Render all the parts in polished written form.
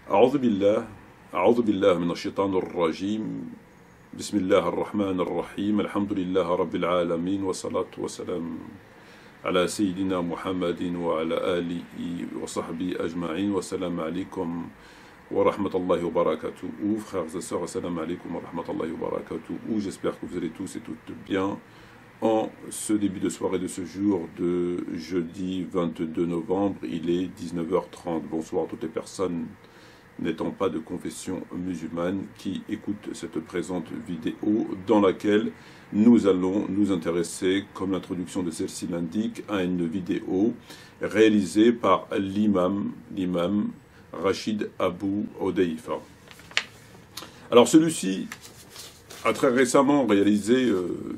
أعوذ بالله أعوذ بالله من الشيطان الرجيم بسم الله الرحمن الرحيم الحمد لله رب العالمين والصلاة والسلام على سيدنا محمد وعلى آله وصحبه أجمعين والسلام عليكم ورحمة الله وبركاته. Frères et sœurs, assalamu alaikum wa rahmatullahi wa barakatuh. J'espère que vous allez tous et toutes bien en ce début de soirée de ce jour de jeudi 22 novembre. Il est 19h30. Bonsoir à toutes les personnes n'étant pas de confession musulmane qui écoutent cette présente vidéo dans laquelle nous allons nous intéresser, comme l'introduction de celle-ci l'indique, à une vidéo réalisée par l'imam Rachid Abou Hudayfa. Alors celui-ci a très récemment réalisé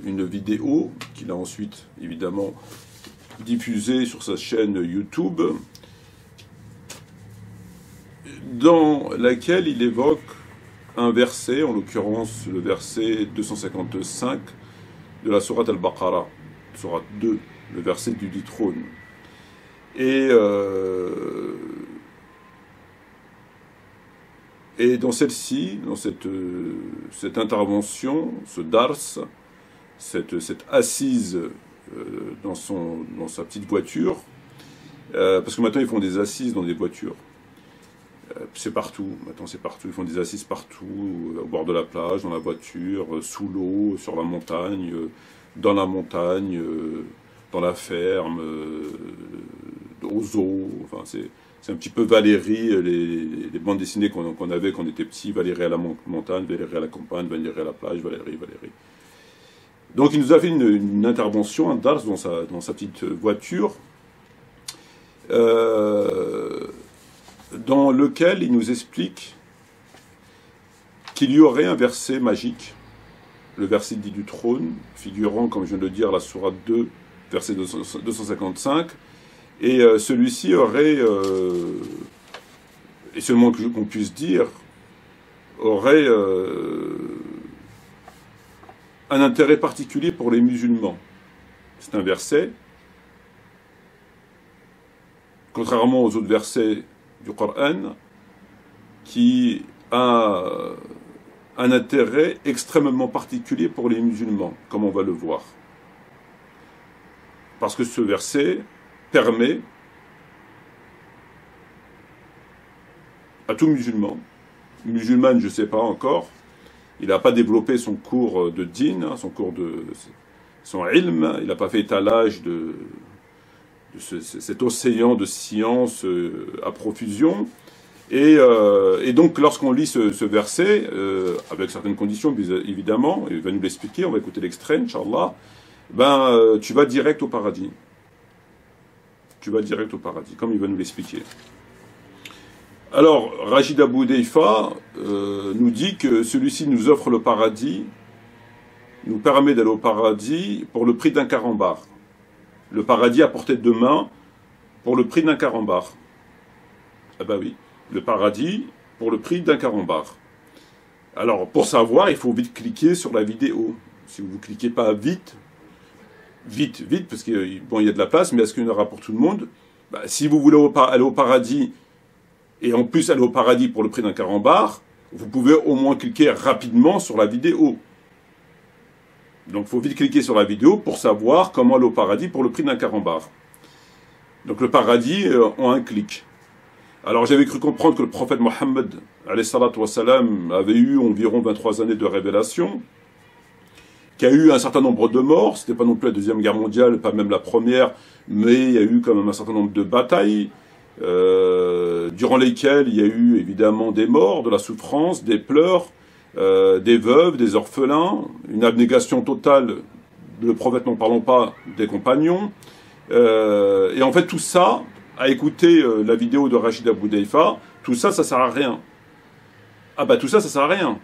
une vidéo qu'il a ensuite évidemment diffusée sur sa chaîne YouTube, dans laquelle il évoque un verset, en l'occurrence le verset 255 de la sourate Al-Baqarah, sourate 2, le verset du dit trône. Et dans celle-ci, dans cette intervention, ce dars, cette assise dans sa petite voiture, parce que maintenant ils font des assises dans des voitures. C'est partout, maintenant c'est partout, ils font des assises partout, au bord de la plage, dans la voiture, sous l'eau, sur la montagne, dans la ferme, aux zoo, enfin c'est un petit peu Valérie, les bandes dessinées qu'on avait quand on était petit, Valérie à la montagne, Valérie à la campagne, Valérie à la plage, Valérie. Donc il nous a fait une intervention, un dars dans sa petite voiture, dans lequel il nous explique qu'il y aurait un verset magique, le verset dit du trône, figurant, comme je viens de le dire, la sourate 2, verset 255, et celui-ci aurait, et seulement qu'on puisse dire, aurait un intérêt particulier pour les musulmans. C'est un verset, contrairement aux autres versets du Coran, qui a un intérêt extrêmement particulier pour les musulmans, comme on va le voir. Parce que ce verset permet à tout musulmane je ne sais pas encore, il n'a pas développé son cours de din, son ilm, il n'a pas fait étalage de cet océan de science à profusion, et donc lorsqu'on lit ce verset, avec certaines conditions évidemment, il va nous l'expliquer, on va écouter l'extrait, Inch'Allah, tu vas direct au paradis. Tu vas direct au paradis, comme il va nous l'expliquer. Alors, Rachid Abou Hudayfa nous dit que celui-ci nous offre le paradis, nous permet d'aller au paradis pour le prix d'un carambar. Le paradis à portée de main pour le prix d'un carambar. Ah bah oui, le paradis pour le prix d'un carambar. Alors, pour savoir, il faut vite cliquer sur la vidéo. Si vous ne cliquez pas vite, parce qu'il bon, y a de la place, mais est-ce qu'il y en aura pour tout le monde? Si vous voulez aller au paradis, et en plus aller au paradis pour le prix d'un carambar, vous pouvez au moins cliquer rapidement sur la vidéo. Donc il faut vite cliquer sur la vidéo pour savoir comment aller au paradis pour le prix d'un carambar. Donc le paradis en un clic. Alors j'avais cru comprendre que le prophète Mohammed avait eu environ 23 années de révélation, qu'il y a eu un certain nombre de morts, c'était pas non plus la Deuxième Guerre mondiale, pas même la Première, mais il y a eu quand même un certain nombre de batailles, durant lesquelles il y a eu évidemment des morts, de la souffrance, des pleurs, des veuves, des orphelins, une abnégation totale, le prophète n'en parlons pas, des compagnons, et en fait tout ça, à écouter la vidéo de Rachid Abou Hudayfa, tout ça, ça sert à rien. Ah bah tout ça, ça sert à rien.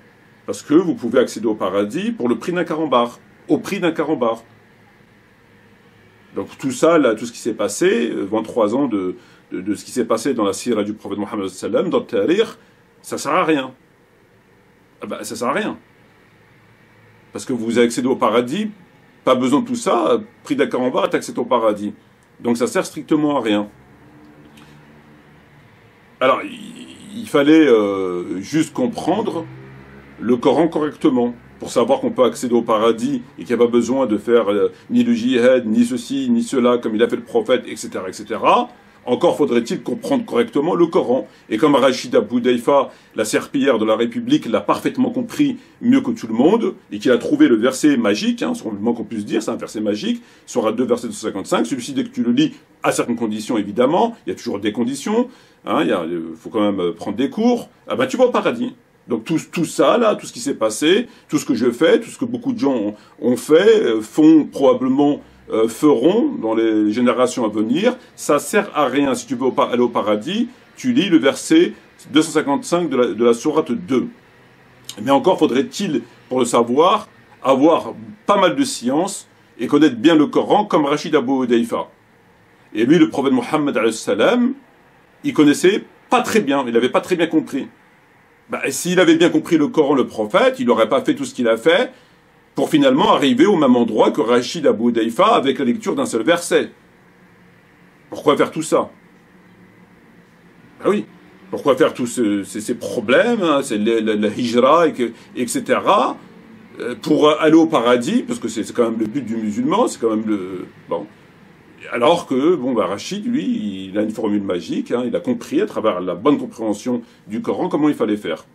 Parce que vous pouvez accéder au paradis pour le prix d'un carambar. Au prix d'un carambar. Donc tout ça, là, tout ce qui s'est passé, 23 ans de ce qui s'est passé dans la sira du prophète Mohammed sallam, dans le Tariq, ça sert à rien. Ah bah ça sert à rien. Parce que vous accédez au paradis, pas besoin de tout ça, prix d'un carambar, tu accèdes au paradis. Donc ça sert strictement à rien. Alors, il il fallait juste comprendre le Coran correctement, pour savoir qu'on peut accéder au paradis et qu'il n'y a pas besoin de faire ni le jihad, ni ceci, ni cela, comme il a fait le prophète, etc., etc. Encore faudrait-il comprendre correctement le Coran. Et comme Rachid Abou Daifa, la serpillière de la République, l'a parfaitement compris mieux que tout le monde, et qu'il a trouvé le verset magique, c'est le moins qu'on puisse dire, c'est un verset magique, Sourate 2, verset 255, celui-ci, dès que tu le lis, à certaines conditions, évidemment, il y a toujours des conditions, il faut quand même prendre des cours, tu vas au paradis. Donc tout ça, là, tout ce qui s'est passé, tout ce que je fais, tout ce que beaucoup de gens ont fait, font probablement, feront dans les générations à venir, ça sert à rien. Si tu veux aller au paradis, tu lis le verset 255 de la sourate 2. Mais encore faudrait-il, pour le savoir, avoir pas mal de science et connaître bien le Coran comme Rachid Abou Daifa. Et lui, le prophète Mohammed alayhi salam, il connaissait pas très bien, il n'avait pas très bien compris. S'il avait bien compris le Coran, le prophète, il n'aurait pas fait tout ce qu'il a fait pour finalement arriver au même endroit que Rachid Abou Daifa avec la lecture d'un seul verset. Pourquoi faire tout ça? Oui. Pourquoi faire tous ces problèmes, c'est la hijra, etc., pour aller au paradis, parce que c'est quand même le but du musulman, c'est quand même le... Bon. Alors que, Rachid, lui, il a une formule magique, il a compris, à travers la bonne compréhension du Coran, comment il fallait faire.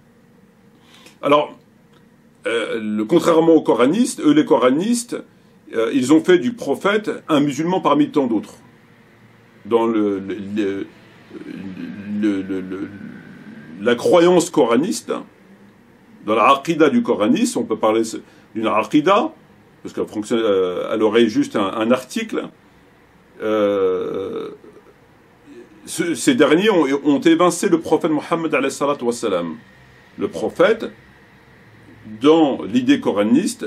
Alors, contrairement aux coranistes, les coranistes, ils ont fait du prophète un musulman parmi tant d'autres. Dans la croyance coraniste, dans la aqida du coranisme, on peut parler d'une aqida, parce qu'elle aurait juste un article. Ces derniers ont évincé le prophète Mohammed alayhi salatu wassalam. Le prophète, dans l'idée coraniste,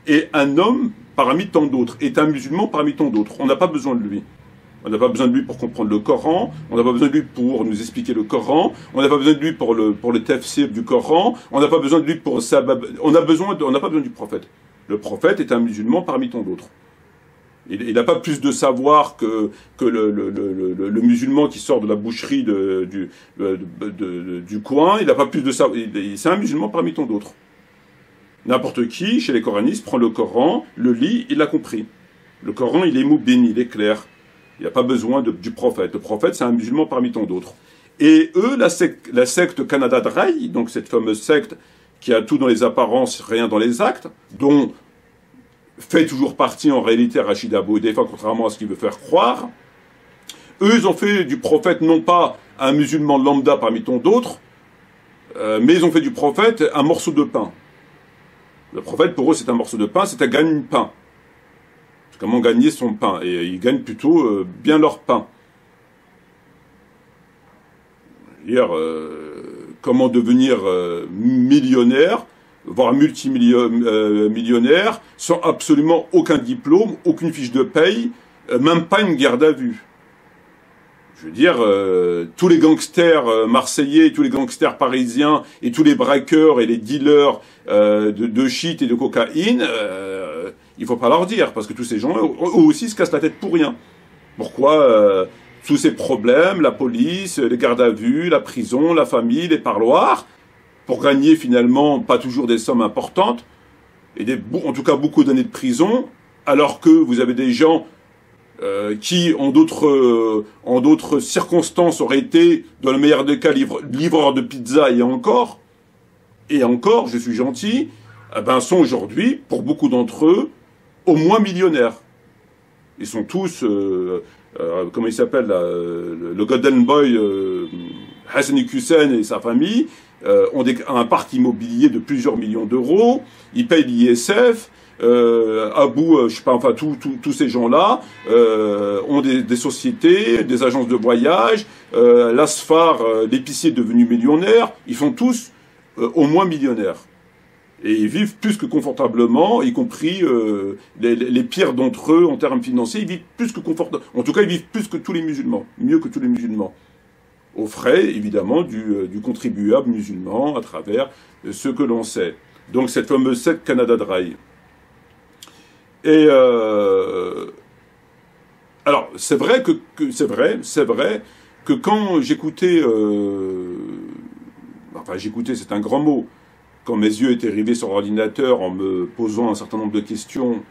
est un homme parmi tant d'autres, est un musulman parmi tant d'autres. On n'a pas besoin de lui. On n'a pas besoin de lui pour comprendre le Coran, on n'a pas besoin de lui pour nous expliquer le Coran, on n'a pas besoin de lui pour le tafsir du Coran, on n'a pas besoin de lui pour sabab. On n'a pas besoin du prophète. Le prophète est un musulman parmi tant d'autres. Il n'a pas plus de savoir que le musulman qui sort de la boucherie du coin, il n'a pas plus de savoir. C'est un musulman parmi tant d'autres. N'importe qui, chez les coranistes, prend le Coran, le lit, il l'a compris. Le Coran, il est moubin, il est clair. Il n'y a pas besoin du prophète. Le prophète, c'est un musulman parmi tant d'autres. Et eux, la secte Canada Dry, donc cette fameuse secte qui a tout dans les apparences, rien dans les actes, dont fait toujours partie en réalité Rachid Abou Daifa, contrairement à ce qu'il veut faire croire, eux, ils ont fait du prophète non pas un musulman lambda parmi tant d'autres, mais ils ont fait du prophète un morceau de pain. Le prophète, pour eux, c'est un morceau de pain, c'est un gagne-pain. Comment gagner son pain? Et ils gagnent plutôt bien leur pain. Hier, comment devenir millionnaire, voire multimillionnaire, sans absolument aucun diplôme, aucune fiche de paye, même pas une garde à vue. Je veux dire, tous les gangsters marseillais, tous les gangsters parisiens, et tous les braqueurs et les dealers de shit et de cocaïne, il faut pas leur dire, parce que tous ces gens, eux aussi, se cassent la tête pour rien. Pourquoi tous ces problèmes, la police, les gardes à vue, la prison, la famille, les parloirs, pour gagner finalement pas toujours des sommes importantes, et en tout cas beaucoup d'années de prison, alors que vous avez des gens qui, en d'autres circonstances, auraient été, dans le meilleur des cas, livreurs de pizza, et encore, je suis gentil, sont aujourd'hui, pour beaucoup d'entre eux, au moins millionnaires. Ils sont tous, comment il s'appelle, le Golden Boy, Hassan Hussein et sa famille, ont un parc immobilier de plusieurs millions d'euros, ils payent l'ISF, je sais pas, enfin tous ces gens-là ont des sociétés, des agences de voyage, l'Asfar, l'épicier est devenu millionnaire, ils sont tous au moins millionnaires. Et ils vivent plus que confortablement, y compris les pires d'entre eux en termes financiers, ils vivent plus que confortablement. En tout cas, ils vivent plus que tous les musulmans, mieux que tous les musulmans. Aux frais, évidemment, du contribuable musulman à travers ce que l'on sait. Donc cette fameuse secte Canada Dry. Et alors, c'est vrai que quand j'écoutais enfin j'écoutais, c'est un grand mot, quand mes yeux étaient rivés sur l'ordinateur en me posant un certain nombre de questions,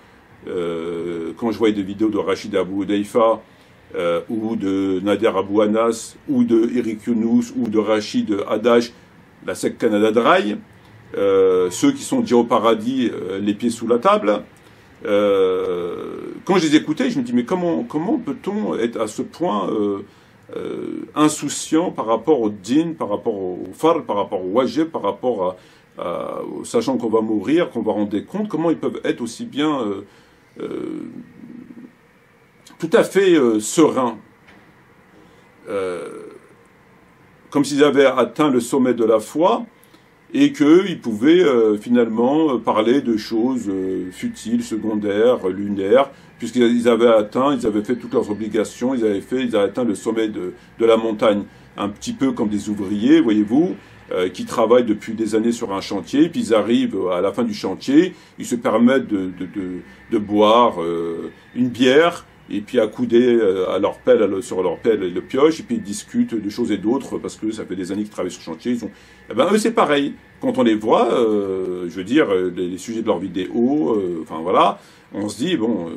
quand je voyais des vidéos de Rachid Abou Hudayfa, ou de Nader Abou Anas, ou de Eric Younous, ou de Rachid Hadash, la secte Canada Dry, ceux qui sont déjà au paradis, les pieds sous la table, quand je les écoutais, je me dis, mais comment peut-on être à ce point insouciant par rapport au din, par rapport au fard, par rapport au wajib, par rapport sachant qu'on va mourir, qu'on va rendre des comptes, comment ils peuvent être aussi bien tout à fait sereins, comme s'ils avaient atteint le sommet de la foi, et qu'ils pouvaient finalement parler de choses futiles, secondaires, lunaires, puisqu'ils avaient atteint, ils avaient fait toutes leurs obligations, ils avaient atteint le sommet de la montagne, un petit peu comme des ouvriers, voyez-vous, qui travaillent depuis des années sur un chantier, puis ils arrivent à la fin du chantier, ils se permettent de boire une bière, et puis accoudés à leur pelle, sur leur pelle et le pioche, et puis ils discutent de choses et d'autres, parce que ça fait des années qu'ils travaillent sur le chantier. Eh ben, eux, c'est pareil. Quand on les voit, je veux dire, les sujets de leurs vidéos, enfin voilà, on se dit, bon,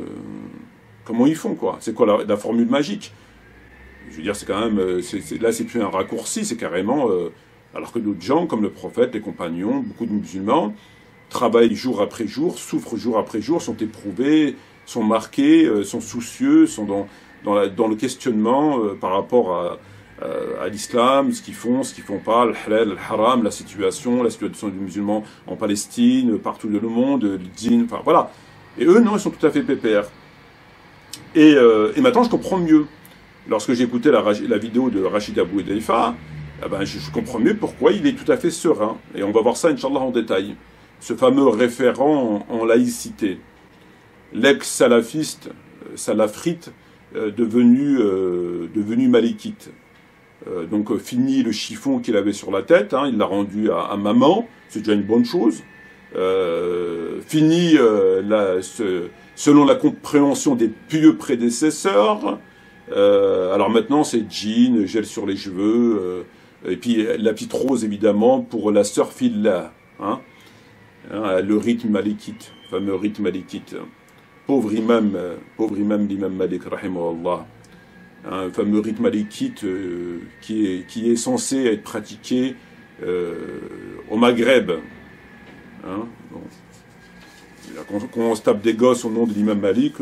comment ils font, quoi? C'est quoi la formule magique? Je veux dire, c'est quand même, là, c'est plus un raccourci, c'est carrément, alors que d'autres gens, comme le prophète, les compagnons, beaucoup de musulmans, travaillent jour après jour, souffrent jour après jour, sont éprouvés, sont marqués, sont soucieux, sont dans le questionnement par rapport à l'islam, ce qu'ils font pas, le halal, le haram, la situation des musulmans en Palestine, partout dans le monde, le djinn, enfin voilà. Et eux, non, ils sont tout à fait pépères. Et maintenant, je comprends mieux. Lorsque j'écoutais la vidéo de Rachid Abou Hudayfa, eh ben, je comprends mieux pourquoi il est tout à fait serein. Et on va voir ça, Inch'Allah, en détail. Ce fameux référent en laïcité. L'ex-salafiste, salafrite, devenu malikite. Donc fini le chiffon qu'il avait sur la tête, hein, il l'a rendu à maman, c'est déjà une bonne chose. Fini, selon la compréhension des pieux prédécesseurs. Alors maintenant c'est jean, gel sur les cheveux, et puis la petite rose évidemment pour la sœur Fillah, hein, le rythme malikite, le fameux rythme malikite. Pauvre imam l'imam Malik, rahimahullah. Un fameux rythme malikite qui est censé être pratiqué au Maghreb. Hein, bon. Quand on se tape des gosses au nom de l'imam Malik...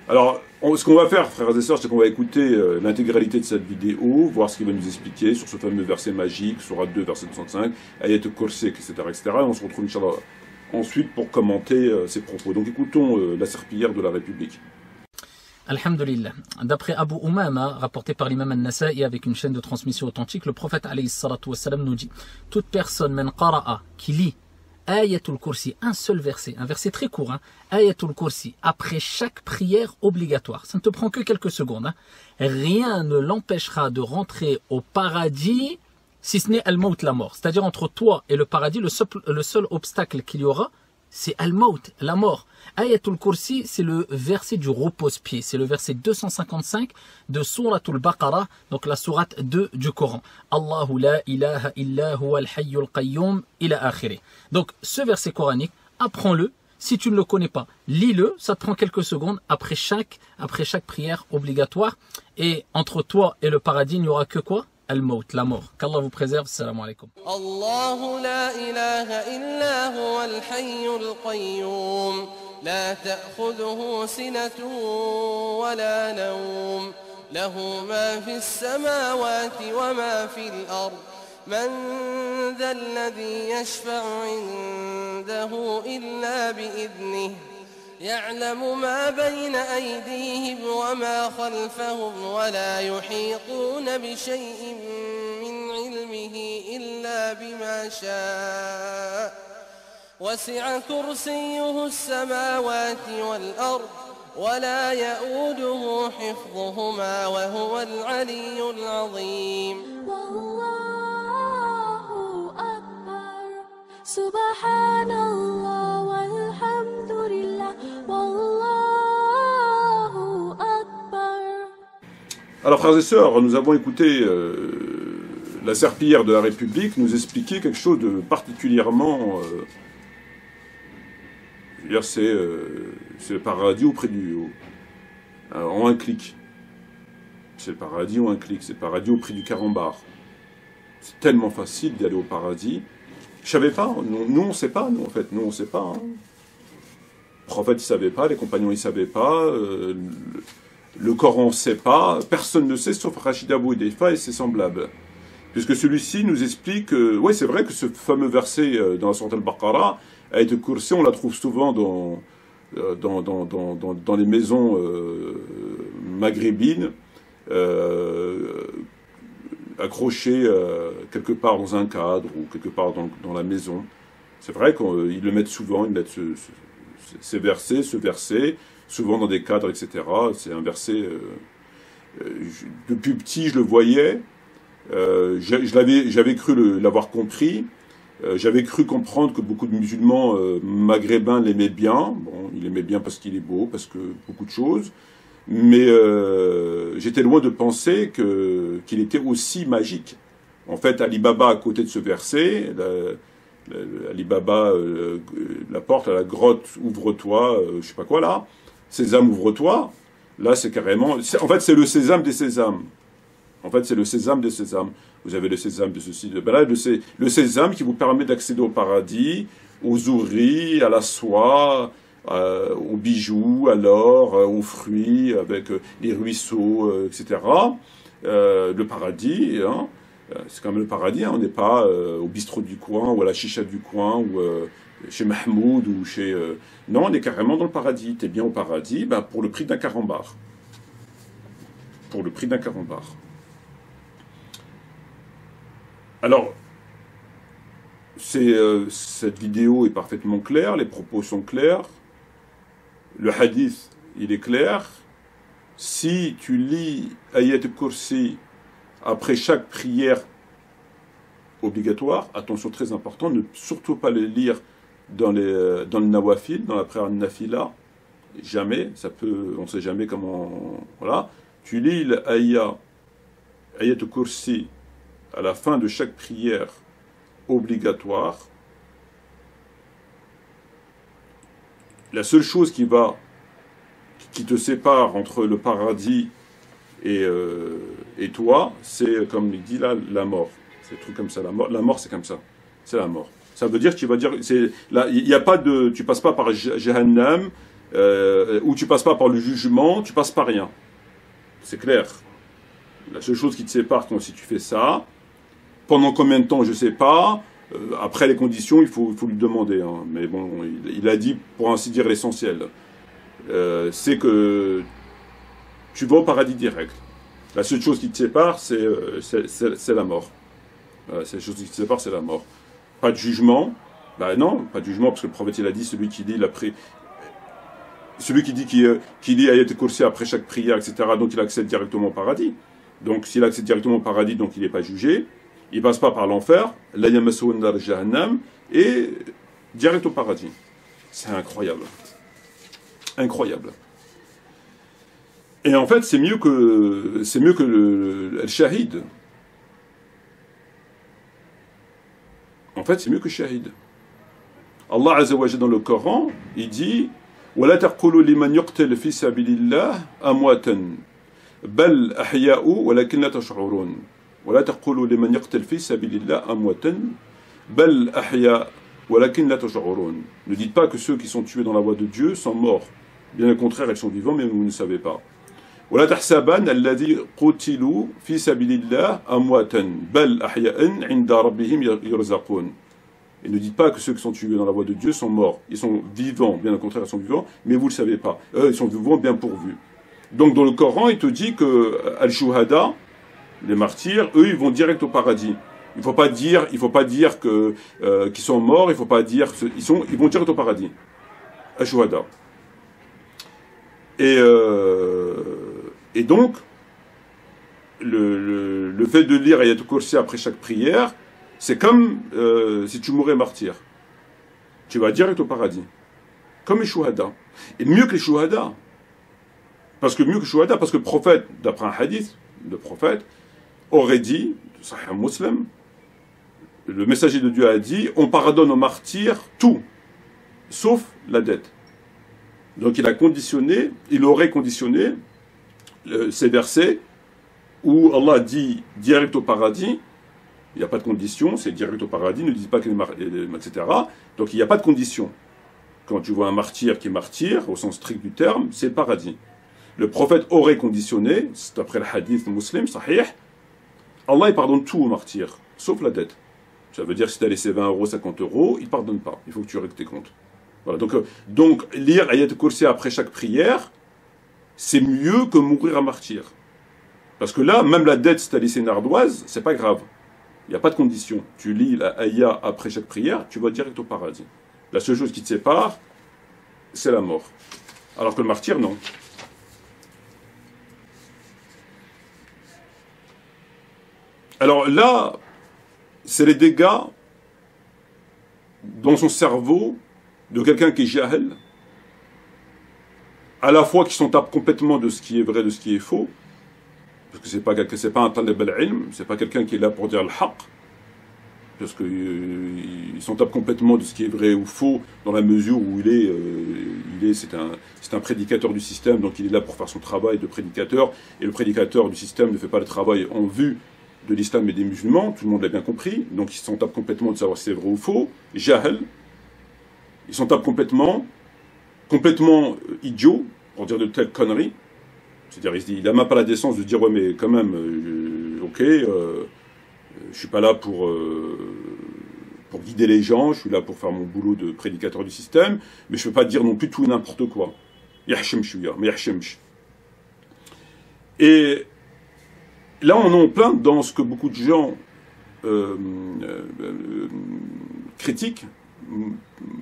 Alors, ce qu'on va faire, frères et sœurs, c'est qu'on va écouter l'intégralité de cette vidéo, voir ce qu'il va nous expliquer sur ce fameux verset magique, Sourate 2, verset 65, Ayat al-Kursi, etc., etc. Et on se retrouve, Inch'Allah, ensuite pour commenter ses propos. Donc écoutons la serpillière de la République. Alhamdulillah. D'après Abu Umama, rapporté par l'imam al-Nasa'i avec une chaîne de transmission authentique, le prophète alayhi salatu wassalam nous dit: toute personne, man qara'a, qui lit Ayatul Kursi, un seul verset, un verset très court, hein, Ayatul Kursi, après chaque prière obligatoire, ça ne te prend que quelques secondes, hein, rien ne l'empêchera de rentrer au paradis, si ce n'est al-maut, la mort. C'est-à-dire entre toi et le paradis, le seul obstacle qu'il y aura, c'est al-maut, la mort. Ayatul Kursi, c'est le verset du repose-pied. C'est le verset 255 de Souratul Baqarah, donc la sourate 2 du Coran. Allahu la ilaha illa huwa al-hayyul qayyum ila akhiri. Donc ce verset coranique, apprends-le. Si tu ne le connais pas, lis-le. Ça te prend quelques secondes après chaque prière obligatoire. Et entre toi et le paradis, il n'y aura que quoi? Al-Maut, la mort. Qu'Allah vous préserve. Salam alaikum. Allahu la ilaha illa huwa al-hayyul qayyum. لا تأخذه سنة ولا نوم له ما في السماوات وما في الأرض من ذا الذي يشفع عنده إلا بإذنه يعلم ما بين أيديهم وما خلفهم ولا يحيطون بشيء من علمه إلا بما شاء وسع كرسيه السماوات والأرض ولا يؤوده حفظهما وهو العلي العظيم والله أكبر سبحان الله والحمد لله والله أكبر. Alors frères et sœurs, nous avons écouté la serpillière de la République nous expliquait quelque chose de particulièrement... je veux dire, c'est le paradis auprès du... en un clic. C'est le paradis en un clic, c'est le paradis au prix du carambar. C'est tellement facile d'aller au paradis. Je savais pas, nous on sait pas, nous en fait, nous on sait pas. Hein. Le prophète il savait pas, les compagnons ils savaient pas, le Coran ne sait pas, personne ne sait sauf Rachid Abou Hudayfa et ses semblables. Puisque celui-ci nous explique, ouais c'est vrai que ce fameux verset dans la sourate Al-Baqarah a été coursé, on la trouve souvent dans les maisons maghrébines, accroché quelque part dans un cadre ou quelque part dans la maison. C'est vrai qu'ils le mettent souvent, ils mettent ce verset, souvent dans des cadres, etc. C'est un verset... depuis petit, je le voyais. J'avais cru l'avoir compris. J'avais cru comprendre que beaucoup de musulmans maghrébins l'aimaient bien. Bon, il l'aimait bien parce qu'il est beau, parce que beaucoup de choses. Mais j'étais loin de penser qu'il était aussi magique. En fait, Ali Baba, à côté de ce verset, Ali Baba, la porte à la grotte, ouvre-toi, je sais pas quoi là, sésame, ouvre-toi. Là, c'est carrément... En fait, c'est le sésame des sésames. En fait, c'est le sésame des sésames. Vous avez le sésame de ceci, de là, le sésame qui vous permet d'accéder au paradis, aux houris, à la soie, aux bijoux, à l'or, aux fruits, avec les ruisseaux, etc. Le paradis, hein, c'est quand même le paradis, hein, on n'est pas au bistrot du coin, ou à la chicha du coin, ou chez Mahmoud, ou chez... non, on est carrément dans le paradis. T'es bien au paradis, ben, pour le prix d'un carambar. Pour le prix d'un carambar. Alors, cette vidéo est parfaitement claire, les propos sont clairs, le hadith, il est clair. Si tu lis Ayat Kursi après chaque prière obligatoire, attention très important, ne surtout pas le lire dans le nawafil, dans la prière nafila, jamais, ça peut, on ne sait jamais comment, voilà. Tu lis l'Ayat Kursi à la fin de chaque prière obligatoire. La seule chose qui te sépare entre le paradis et toi, c'est, comme il dit là, la mort. C'est un truc comme ça, la mort c'est comme ça. C'est la mort. Ça veut dire que tu vas dire, il n'y a pas de, tu passes pas par Jahannam, ou tu passes pas par le jugement, tu passes par rien. C'est clair. La seule chose qui te sépare, si tu fais ça, pendant combien de temps, je ne sais pas. Après les conditions, il faut lui demander. Hein. Mais bon, il a dit, pour ainsi dire, l'essentiel. C'est que tu vas au paradis direct. La seule chose qui te sépare, c'est la mort. La seule chose qui te sépare, c'est la mort. Pas de jugement. Ben non, pas de jugement, parce que le prophète, il a dit, celui qui dit qu'il lit Ayat Kursi après chaque prière, etc., donc il accède directement au paradis. Donc s'il accède directement au paradis, donc il n'est pas jugé. Il ne passe pas par l'enfer, la yamassoun nar jahannam, et direct au paradis. C'est incroyable. Incroyable. Et en fait, c'est mieux que le shahid. En fait, c'est mieux que le shahid. Allah Azza wa Jalla dans le Coran, il dit وَلَا تَقُولُوا لِمَنْ يُقْتَلْ فِي سَبِيلِ اللَّهِ أَمْوَاتًا بَلْ أَحْيَاءٌ وَلَكِنْ لَا تَشْعُرُونَ ولا تقولوا لمن يقتل في سبيل الله أمواتا بل أحياء ولكن لا تشعرون. Ne dites pas que ceux qui sont tués dans la voie de Dieu sont morts. Bien au contraire, ils sont vivants, mais vous ne savez pas. ولا تحسبن الذي قتلوا في سبيل الله أمواتا بل أحياء عند ربهم يرزقون. Et ne dites pas que ceux qui sont tués dans la voie de Dieu sont morts. Ils sont vivants, bien au contraire, ils sont vivants, mais vous ne le savez pas. Eux, ils sont vivants, bien pourvus. Donc dans le Coran, il te dit que Al-Shuhada, les martyrs, eux, ils vont direct au paradis. Il faut pas dire que qu'ils sont morts. Il faut pas dire ils vont direct au paradis. Ashuhada. Et donc le fait de lire Ayat Kursi après chaque prière, c'est comme si tu mourais martyr. Tu vas direct au paradis. Comme les shuhada. Et mieux que les shuhada. Parce que le prophète, d'après un hadith, le prophète aurait dit, Sahih Muslim, le messager de Dieu a dit, on pardonne aux martyrs tout, sauf la dette. Donc il aurait conditionné ces versets où Allah dit direct au paradis, il n'y a pas de condition, c'est direct au paradis, ne dis pas qu'il est etc. Donc il n'y a pas de condition. Quand tu vois un martyr qui est martyr, au sens strict du terme, c'est le paradis. Le prophète aurait conditionné, c'est après le hadith muslim, sahih, Allah il pardonne tout aux martyrs, sauf la dette. Ça veut dire que si tu as laissé 20 euros, 50 euros, il ne pardonne pas. Il faut que tu règles tes comptes. Voilà, donc lire Ayat al-Kursi après chaque prière, c'est mieux que mourir à martyr. Parce que là, même la dette, si tu as laissé une ardoise, c'est pas grave. Il n'y a pas de condition. Tu lis la Ayat après chaque prière, tu vas direct au paradis. La seule chose qui te sépare, c'est la mort. Alors que le martyr, non. Alors là, c'est les dégâts dans son cerveau de quelqu'un qui est jahel, à la fois qui s'en tape complètement de ce qui est vrai, de ce qui est faux, parce que c'est pas un talib al-ilm, c'est pas quelqu'un qui est là pour dire le haqq, parce qu'il s'en tape complètement de ce qui est vrai ou faux, dans la mesure où c'est un prédicateur du système, donc il est là pour faire son travail de prédicateur, et le prédicateur du système ne fait pas le travail en vue de l'islam et des musulmans, tout le monde l'a bien compris, donc il s'en tape complètement de savoir si c'est vrai ou faux, jahel, il s'en tape complètement idiot, pour dire de telles conneries, c'est-à-dire il n'a même pas la décence de dire ouais mais quand même, je suis pas là pour guider les gens, je suis là pour faire mon boulot de prédicateur du système, mais je ne peux pas dire non plus tout et n'importe quoi. Et là, on est en plein dans ce que beaucoup de gens critiquent,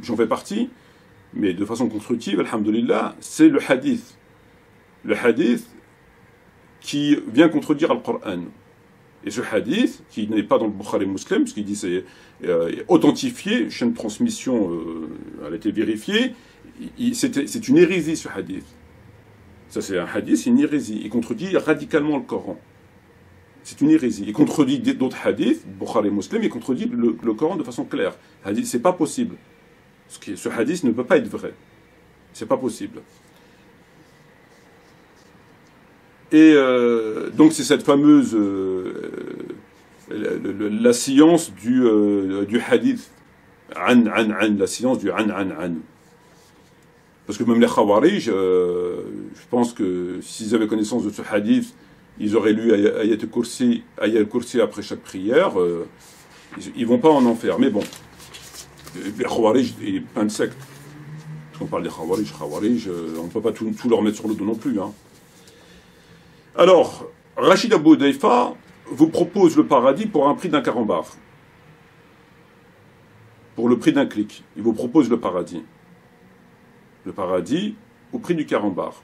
j'en fais partie, mais de façon constructive, alhamdoulilah, c'est le hadith. Le hadith qui vient contredire le Coran. Et ce hadith, qui n'est pas dans le Bukhari Muslim, parce qu'il dit c'est authentifié, chaîne de transmission, elle a été vérifiée, c'est une hérésie ce hadith. Ça c'est un hadith, c'est une hérésie. Il contredit radicalement le Coran. C'est une hérésie. Il contredit d'autres hadiths, Bukhari Muslim, il contredit le Coran de façon claire. C'est pas possible. Ce hadith ne peut pas être vrai. C'est pas possible. Et donc c'est cette fameuse la science du hadith, la science du an. Parce que même les Khawarij, je pense que s'ils avaient connaissance de ce hadith, ils auraient lu Ayat al-Kursi après chaque prière, ils vont pas en enfer. Mais bon, les Khawarij et plein de sectes. Parce qu'on parle des Khawarij, on ne peut pas tout leur mettre sur le dos non plus. Hein. Alors, Rachid Abou Hudayfa vous propose le paradis pour un prix d'un carambar. Pour le prix d'un clic. Il vous propose le paradis. Le paradis au prix du carambar.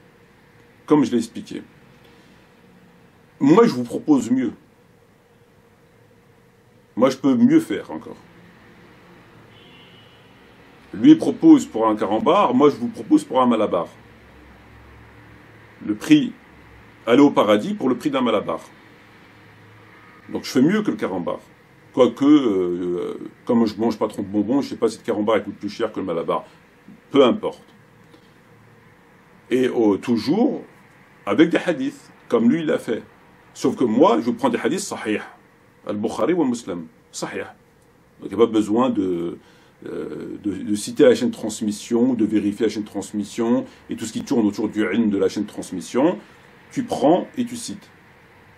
Comme je l'ai expliqué. Moi, je vous propose mieux. Moi, je peux mieux faire encore. Lui propose pour un carambar, moi, je vous propose pour un malabar. Le prix, aller au paradis pour le prix d'un malabar. Donc, je fais mieux que le carambar. Quoique, comme je mange pas trop de bonbons, je ne sais pas si le carambar coûte plus cher que le malabar. Peu importe. Et toujours avec des hadiths, comme lui, il l'a fait. Sauf que moi, je prends des hadiths sahih. Al-Bukhari ou Muslim. Sahih. Donc il n'y a pas besoin de citer la chaîne de transmission, de vérifier la chaîne de transmission, et tout ce qui tourne autour du ilm de la chaîne de transmission. Tu prends et tu cites.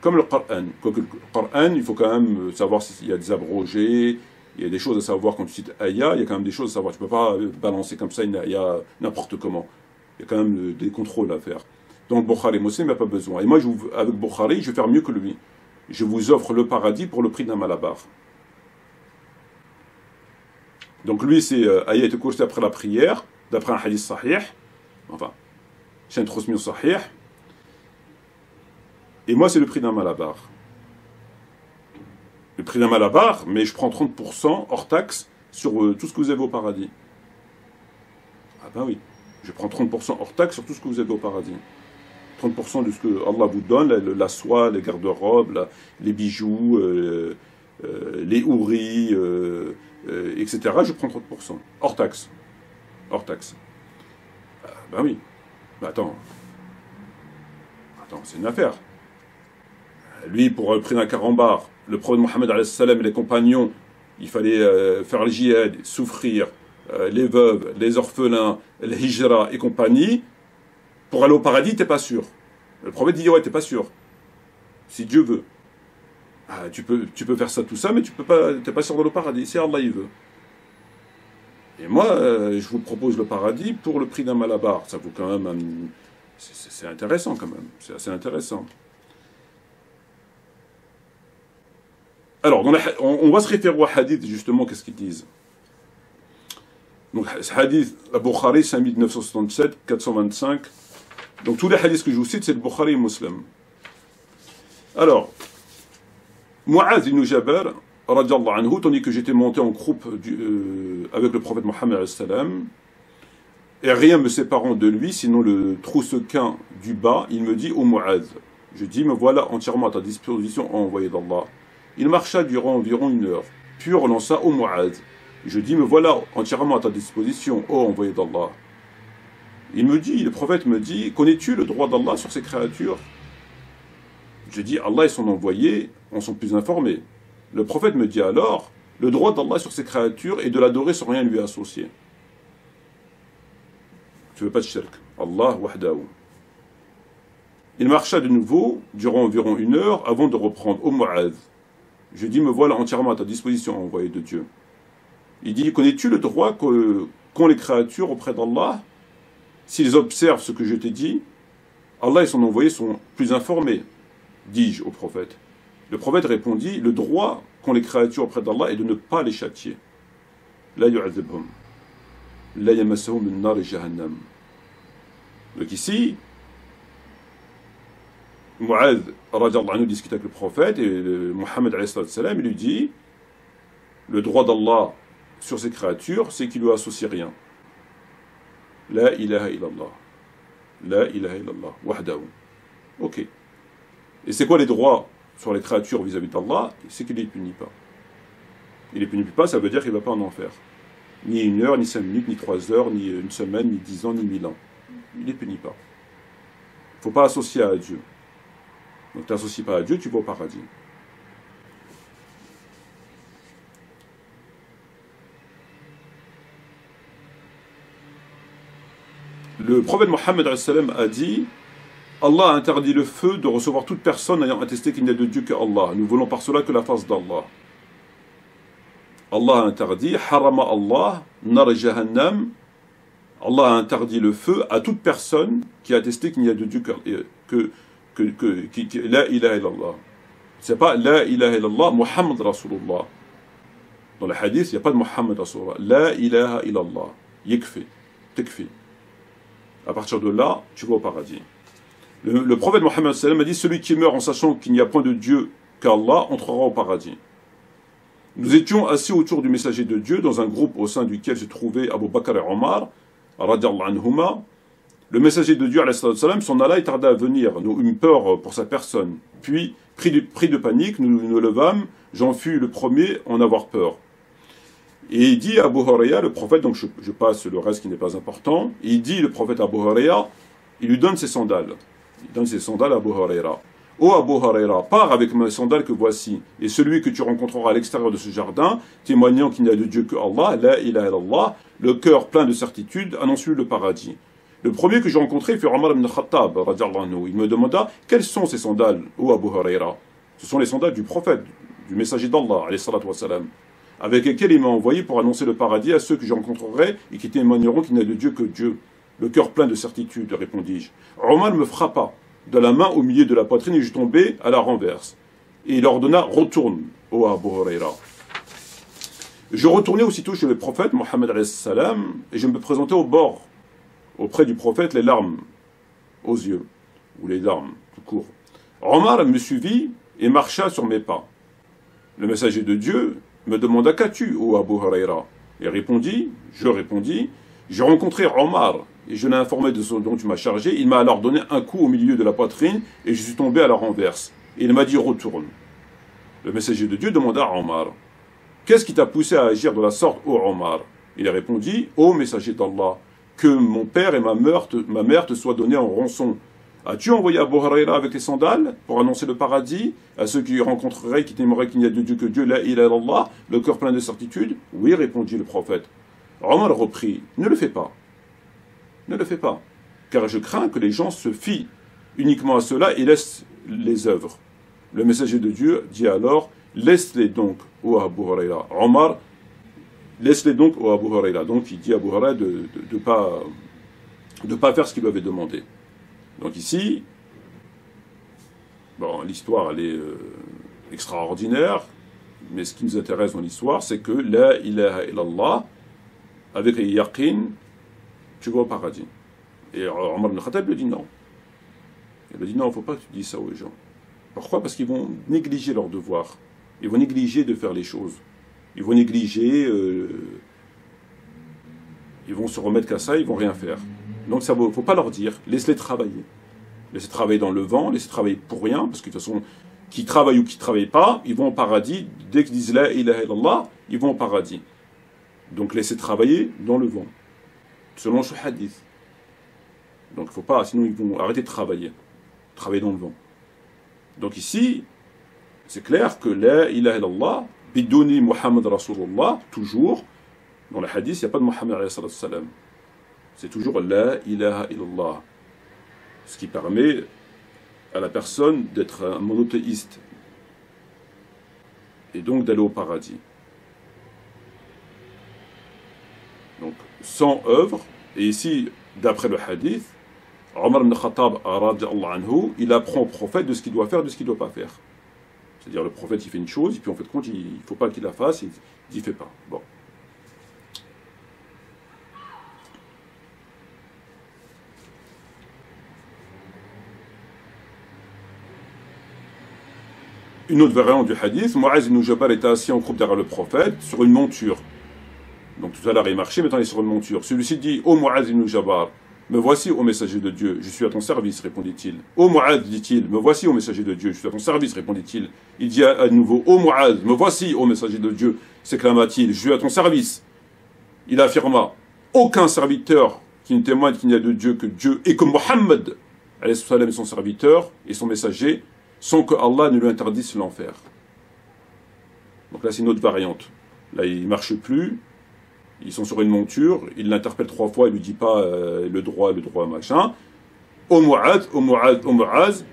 Comme le Coran. Quoique le Coran, il faut quand même savoir s'il y a des abrogés, il y a des choses à savoir quand tu cites Aya, il y a quand même des choses à savoir. Tu ne peux pas balancer comme ça une Aya n'importe comment. Il y a quand même des contrôles à faire. Donc Bukhari Muslim, il n'y a pas besoin. Et moi, avec Bukhari, je vais faire mieux que lui. Je vous offre le paradis pour le prix d'un malabar. Donc lui, c'est Ayat al-Kursi après la prière, d'après un hadith sahih, enfin, chaîne de transmission sahih. Et moi, c'est le prix d'un malabar. Le prix d'un malabar, mais je prends 30% hors taxe sur tout ce que vous avez au paradis. Ah ben oui, je prends 30% hors taxe sur tout ce que vous avez au paradis. 30% de ce que Allah vous donne, la soie, les garde-robes, les bijoux, les houris, etc. Je prends 30%, hors taxe. Hors taxe. Ben oui. Ben attends, c'est une affaire. Lui, pour le prix d'un carambar, le prophète Mohammed alayhi salam et les compagnons, il fallait faire le djihad, souffrir, les veuves, les orphelins, les hijra et compagnie. Pour aller au paradis, t'es pas sûr. Le prophète dit, ouais, t'es pas sûr. Si Dieu veut. Ah, tu peux faire ça, tout ça, mais t'es pas sûr dans le paradis, si Allah il veut. Et moi, je vous propose le paradis pour le prix d'un malabar. Ça vaut quand même c'est intéressant quand même. C'est assez intéressant. Alors, on va se référer au hadith, justement, qu'est-ce qu'ils disent. Donc, ce hadith, le Bukhari, 5967, 425. Donc, tous les hadiths que je vous cite, c'est le Bukhari et Muslim. Alors, Mu'adh ibn Jabal, radiallahu anhu, tandis que j'étais monté en groupe avec le prophète Mohammed alayhi salam, et rien me séparant de lui, sinon le troussequin du bas, il me dit, ô Mu'adh, je dis, me voilà entièrement à ta disposition, envoyé d'Allah. Il marcha durant environ 1 heure, puis relança, ô Mu'adh, je dis, me voilà entièrement à ta disposition, ô envoyé d'Allah. Le prophète me dit, connais-tu le droit d'Allah sur ses créatures? Je dis, Allah et son envoyé en sont plus informés. Le prophète me dit alors, le droit d'Allah sur ses créatures est de l'adorer sans rien lui associer. Tu veux pas de shirk. Allah wahdahu. Il marcha de nouveau durant environ 1 heure avant de reprendre. Ô Mu'adh, je dis, me voilà entièrement à ta disposition, envoyé de Dieu. Il dit, connais-tu le droit qu'ont les créatures auprès d'Allah s'ils observent ce que je t'ai dit? Allah et son envoyé sont plus informés, dis-je au prophète. Le prophète répondit, le droit qu'ont les créatures auprès d'Allah est de ne pas les châtier. La yu'adhibhum, la yamassahum min nar jahannam. Donc ici, Mu'adh radiallahu anhu discute avec le prophète et Mohammed alayhi salam, il lui dit, le droit d'Allah sur ses créatures, c'est qu'il lui associe rien. La ilaha illallah. La ilaha illallah. Wahdahu. Ok. Et c'est quoi les droits sur les créatures vis-à-vis d'Allah? C'est qu'il ne les punit pas. Il ne les punit pas, ça veut dire qu'il ne va pas en enfer. Ni 1 heure, ni 5 minutes, ni 3 heures, ni 1 semaine, ni 10 ans, ni 1000 ans. Il ne les punit pas. Il ne faut pas associer à Dieu. Donc tu n'associes pas à Dieu, tu vas au paradis. Le prophète Mohammed a dit, Allah a interdit le feu de recevoir toute personne ayant attesté qu'il n'y a de Dieu que Allah. Nous voulons par cela que la face d'Allah. Allah a interdit, harama Allah, nar jahannam. Allah a interdit le feu à toute personne qui a attesté qu'il n'y a de Dieu que la ilaha illallah. C'est pas la ilaha illallah, Muhammad Rasulullah. Dans le hadith, il n'y a pas de Muhammad Rasulullah. La ilaha illallah. Yekfi. Tekfi. À partir de là, tu vas au paradis. Le prophète Mohammed a dit, celui qui meurt en sachant qu'il n'y a point de Dieu qu'Allah entrera au paradis. Nous étions assis autour du messager de Dieu dans un groupe au sein duquel se trouvaient Abu Bakr et Omar, radiallahu anhuma. Le messager de Dieu, alayhi salam, s'en alla et tarda à venir. Nous eûmes peur pour sa personne. Puis, pris de panique, nous nous levâmes. J'en fus le premier à en avoir peur. Et il dit à Abu Huraira, le prophète, donc je passe le reste qui n'est pas important, il dit, le prophète Abu Huraira, il lui donne ses sandales. Il donne ses sandales à Abu Huraira. Ô Abu Huraira, pars avec mes sandales que voici, et celui que tu rencontreras à l'extérieur de ce jardin, témoignant qu'il n'y a de Dieu que Allah, la ilaha illallah, le cœur plein de certitude, annonce-lui le paradis. Le premier que j'ai rencontré fut Omar ibn Khattab, radiallahu anhu. Il me demanda, quelles sont ces sandales, ô Abu Huraira? Ce sont les sandales du prophète, du messager d'Allah, alayhi salatu wassalam, avec lesquels il m'a envoyé pour annoncer le paradis à ceux que je rencontrerai et qui témoigneront qu'il n'y a de Dieu que Dieu. Le cœur plein de certitude, répondis-je. Omar me frappa de la main au milieu de la poitrine et je tombai à la renverse. Et il ordonna, retourne, ô Abu Huraira. Je retournai aussitôt chez le prophète, Mohammed alayhi salam, et je me présentai au bord, auprès du prophète, les larmes aux yeux, ou les larmes, tout court. Omar me suivit et marcha sur mes pas. Le messager de Dieu me demanda, qu'as-tu, ô Abu Huraira? Et je répondis, j'ai rencontré Omar, et je l'ai informé de ce dont tu m'as chargé. Il m'a alors donné un coup au milieu de la poitrine et je suis tombé à la renverse. Et il m'a dit retourne. Le messager de Dieu demanda à Omar, qu'est-ce qui t'a poussé à agir de la sorte, ô Omar? Il a répondu, ô messager d'Allah, que mon père et ma mère te soient donnés en rançon. As-tu envoyé Abu Huraira avec les sandales pour annoncer le paradis à ceux qui rencontreraient, qui t'aimeraient qu'il n'y a de Dieu que Dieu, la ilaha illallah, le cœur plein de certitude? Oui, répondit le prophète. Omar reprit, ne le fais pas. Ne le fais pas, car je crains que les gens se fient uniquement à cela et laissent les œuvres. Le messager de Dieu dit alors, laisse-les donc, ô Abu Huraira. Omar, laisse-les donc, ô Abu Huraira. Donc il dit à Abu Huraira de ne pas faire ce qu'il lui avait demandé. Donc ici, bon, l'histoire elle est extraordinaire, mais ce qui nous intéresse dans l'histoire, c'est que la ilaha illallah, avec les yaqin, tu vas au paradis. Et Omar ibn Khattab lui dit non. Il lui dit non, il ne faut pas que tu dises ça aux gens. Pourquoi? Parce qu'ils vont négliger leur devoir. Ils vont négliger de faire les choses. Ils vont négliger, ils vont se remettre qu'à ça, ils vont rien faire. Donc il ne faut pas leur dire, laisse-les travailler. Laisse-les travailler dans le vent, laisse-les travailler pour rien, parce que de toute façon, qui travaillent ou qui ne travaillent pas, ils vont au paradis. Dès qu'ils disent la ilaha illallah, ils vont au paradis. Donc laissez travailler dans le vent. Selon ce hadith. Donc il ne faut pas, sinon ils vont arrêter de travailler. Travailler dans le vent. Donc ici, c'est clair que la ilaha illallah, bidoni Muhammad Rasulullah, toujours, dans le hadith, il n'y a pas de Muhammad alayhi salam. C'est toujours la ilaha illallah. Ce qui permet à la personne d'être un monothéiste. Et donc d'aller au paradis. Donc, sans œuvre, et ici, d'après le hadith, Omar ibn Khattab, il apprend au prophète de ce qu'il doit faire, de ce qu'il ne doit pas faire. C'est-à-dire, le prophète, il fait une chose, et puis en fait, compte, il ne faut pas qu'il la fasse, il ne fait pas. Bon. Une autre variante du hadith, Mu'az ibn Jabal était assis en groupe derrière le prophète, sur une monture. Donc tout à l'heure il marchait, maintenant il est sur une monture. Celui-ci dit, ô Mu'az ibn Jabal, me voici ô messager de Dieu, je suis à ton service, répondit-il. Ô Mu'az, dit-il, me voici ô messager de Dieu, je suis à ton service, répondit-il. Il dit à nouveau, ô Mu'az, me voici ô messager de Dieu, s'éclama-t-il, je suis à ton service. Il affirma, aucun serviteur qui ne témoigne qu'il n'y a de Dieu que Dieu, et que Mohammed, alayhi salam, est son serviteur et son messager, sans que Allah ne lui interdise l'enfer. Donc là c'est une autre variante. Là il ne marche plus, ils sont sur une monture, il l'interpelle 3 fois, il ne lui dit pas le droit, machin. Ô Mu'adh, ô Mu'adh, ô Mu'adh,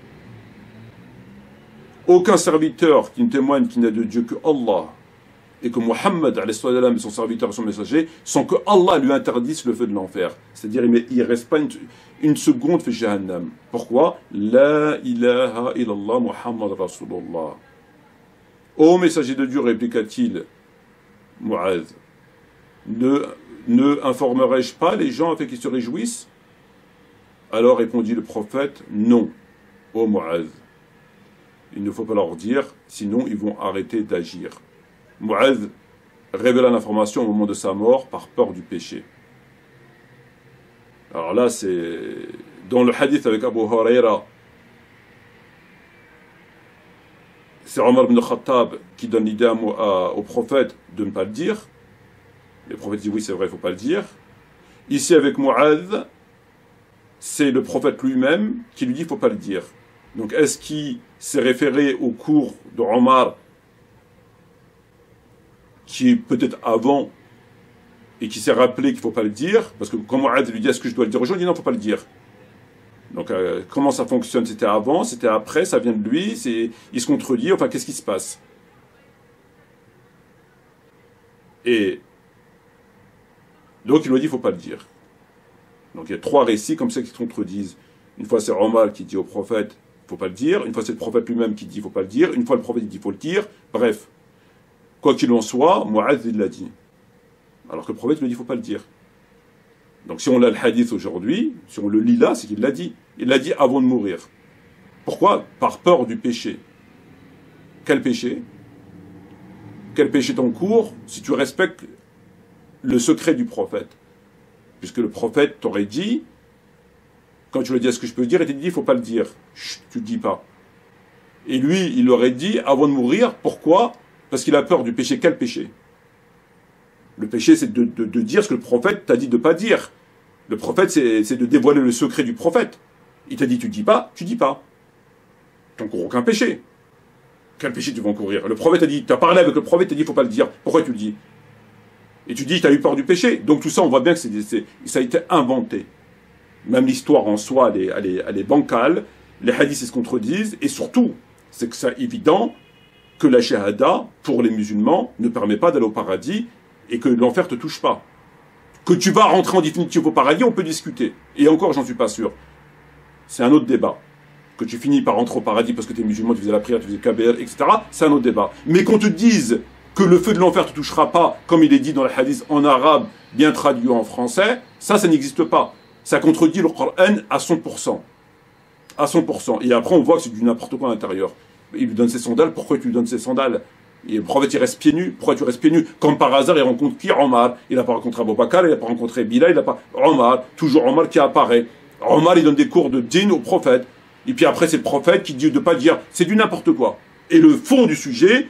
aucun serviteur qui ne témoigne qu'il n'y a de Dieu que Allah, et que Muhammad alayhi salam est son serviteur et son messager, sans que Allah lui interdise le feu de l'enfer. C'est-à-dire il ne reste pas une seconde fait Jahannam. Pourquoi? La ilaha illallah Muhammad Rasulullah. Ô messager de Dieu, répliqua-t-il, Mu'adh, ne informerai-je pas les gens afin qu'ils se réjouissent? Alors répondit le prophète, non, ô Mu'adh. Il ne faut pas leur dire, sinon ils vont arrêter d'agir. Mu'adh révéla l'information au moment de sa mort par peur du péché. Alors là, c'est dans le hadith avec Abu Huraira, c'est Omar ibn Khattab qui donne l'idée au prophète de ne pas le dire. Le prophète dit oui, c'est vrai, il ne faut pas le dire. Ici, avec Mu'adh, c'est le prophète lui-même qui lui dit il ne faut pas le dire. Donc, est-ce qu'il s'est référé au cours de Omar, qui est peut-être avant, et qui s'est rappelé qu'il ne faut pas le dire, parce que quand Mu'adh lui dit est-ce que je dois le dire aux gens, il dit non, il ne faut pas le dire. Donc, comment ça fonctionne? C'était avant, c'était après, ça vient de lui, il se contredit, enfin, qu'est-ce qui se passe? Et donc, il lui dit il ne faut pas le dire. Donc, il y a 3 récits comme ça qui se contredisent. Une fois, c'est Omar qui dit au prophète il ne faut pas le dire. Une fois, c'est le prophète lui-même qui dit il ne faut pas le dire. Une fois, le prophète dit il faut le dire. Bref, quoi qu'il en soit, Mu'adh, il l'a dit. Alors que le prophète lui dit il ne faut pas le dire. Donc si on a le hadith aujourd'hui, si on le lit là, c'est qu'il l'a dit. Il l'a dit avant de mourir. Pourquoi? Par peur du péché. Quel péché? Quel péché t'encourt si tu respectes le secret du prophète? puisque le prophète t'aurait dit, quand tu lui as dit est-ce que je peux le dire, il t'a dit il ne faut pas le dire, chut, tu ne le dis pas. Et lui, il aurait dit avant de mourir, pourquoi? Parce qu'il a peur du péché. Quel péché? Le péché, c'est de dire ce que le prophète t'a dit de ne pas dire. Le prophète, c'est de dévoiler le secret du prophète. Il t'a dit tu ne dis pas, tu ne dis pas. Tu n'encours aucun péché. Quel péché tu vas encourir? Le prophète a dit, tu as parlé avec le prophète, il t'a dit il ne faut pas le dire. Pourquoi tu le dis? Et tu dis tu as eu peur du péché. Donc tout ça, on voit bien que ça a été inventé. Même l'histoire en soi, elle est bancale. Les hadiths se contredisent. Et surtout, c'est que c'est évident que la shahada, pour les musulmans, ne permet pas d'aller au paradis et que l'enfer ne te touche pas. Que tu vas rentrer en définitive au paradis, on peut discuter. Et encore, j'en suis pas sûr. C'est un autre débat. Que tu finis par rentrer au paradis parce que tu es musulman, tu faisais la prière, tu faisais KBR, etc. C'est un autre débat. Mais qu'on te dise que le feu de l'enfer ne te touchera pas, comme il est dit dans les hadiths en arabe, bien traduit en français, ça n'existe pas. Ça contredit le Coran à 100%. À 100%. Et après, on voit que c'est du n'importe quoi à l'intérieur. Il lui donne ses sandales, pourquoi tu lui donnes ses sandales? Et le prophète, il reste pieds nus, pourquoi tu restes pieds nus? Comme par hasard, il rencontre qui? Omar. Il n'a pas rencontré Abou Bakr, il n'a pas rencontré Bilal, il n'a pas... Omar, toujours Omar qui apparaît. Omar, il donne des cours de djinn au prophète. Et puis après, c'est le prophète qui dit de ne pas dire, c'est du n'importe quoi. Et le fond du sujet,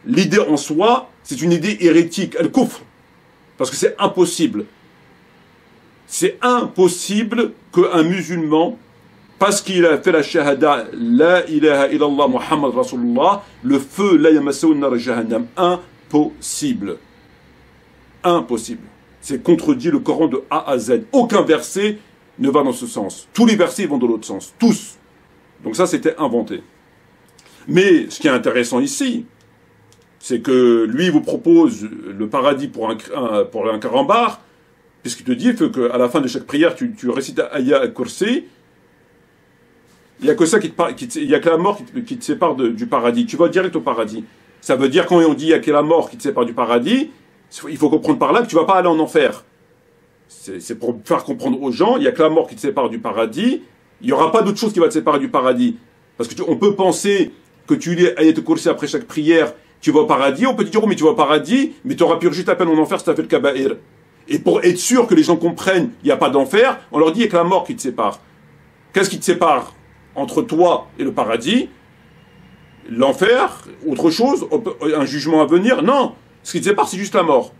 l'idée en soi, c'est une idée hérétique, elle coufre. Parce que c'est impossible. C'est impossible qu'un musulman, parce qu'il a fait la shahada, la ilaha illallah Muhammad Rasulullah, le feu, la yamassaou nar jahannam, impossible. Impossible. C'est contredit le Coran de A à Z. Aucun verset ne va dans ce sens. Tous les versets vont dans l'autre sens. Tous. Donc ça, c'était inventé. Mais ce qui est intéressant ici, c'est que lui, il vous propose le paradis pour un carambar, puisqu'il te dit qu'à la fin de chaque prière, tu récites Aya al-Kursi. Il n'y a que ça il y a que la mort qui te sépare du paradis. Tu vas direct au paradis. Ça veut dire, quand on dit il y a que la mort qui te sépare du paradis, il faut comprendre par là que tu ne vas pas aller en enfer. C'est pour faire comprendre aux gens, il n'y a que la mort qui te sépare du paradis, il n'y aura pas d'autre chose qui va te séparer du paradis. Parce que on peut penser que tu lis Ayat al-Kursi après chaque prière, tu vas au paradis, on peut te dire, oh mais tu vas au paradis, mais tu auras purgé ta peine en enfer si tu as fait le kaba'ir. Et pour être sûr que les gens comprennent, il n'y a pas d'enfer, on leur dit, il n'y a que la mort qui te sépare. Qu'est-ce qui te sépare entre toi et le paradis? L'enfer? Autre chose? Un jugement à venir? Non. Ce qui te sépare, c'est juste la mort.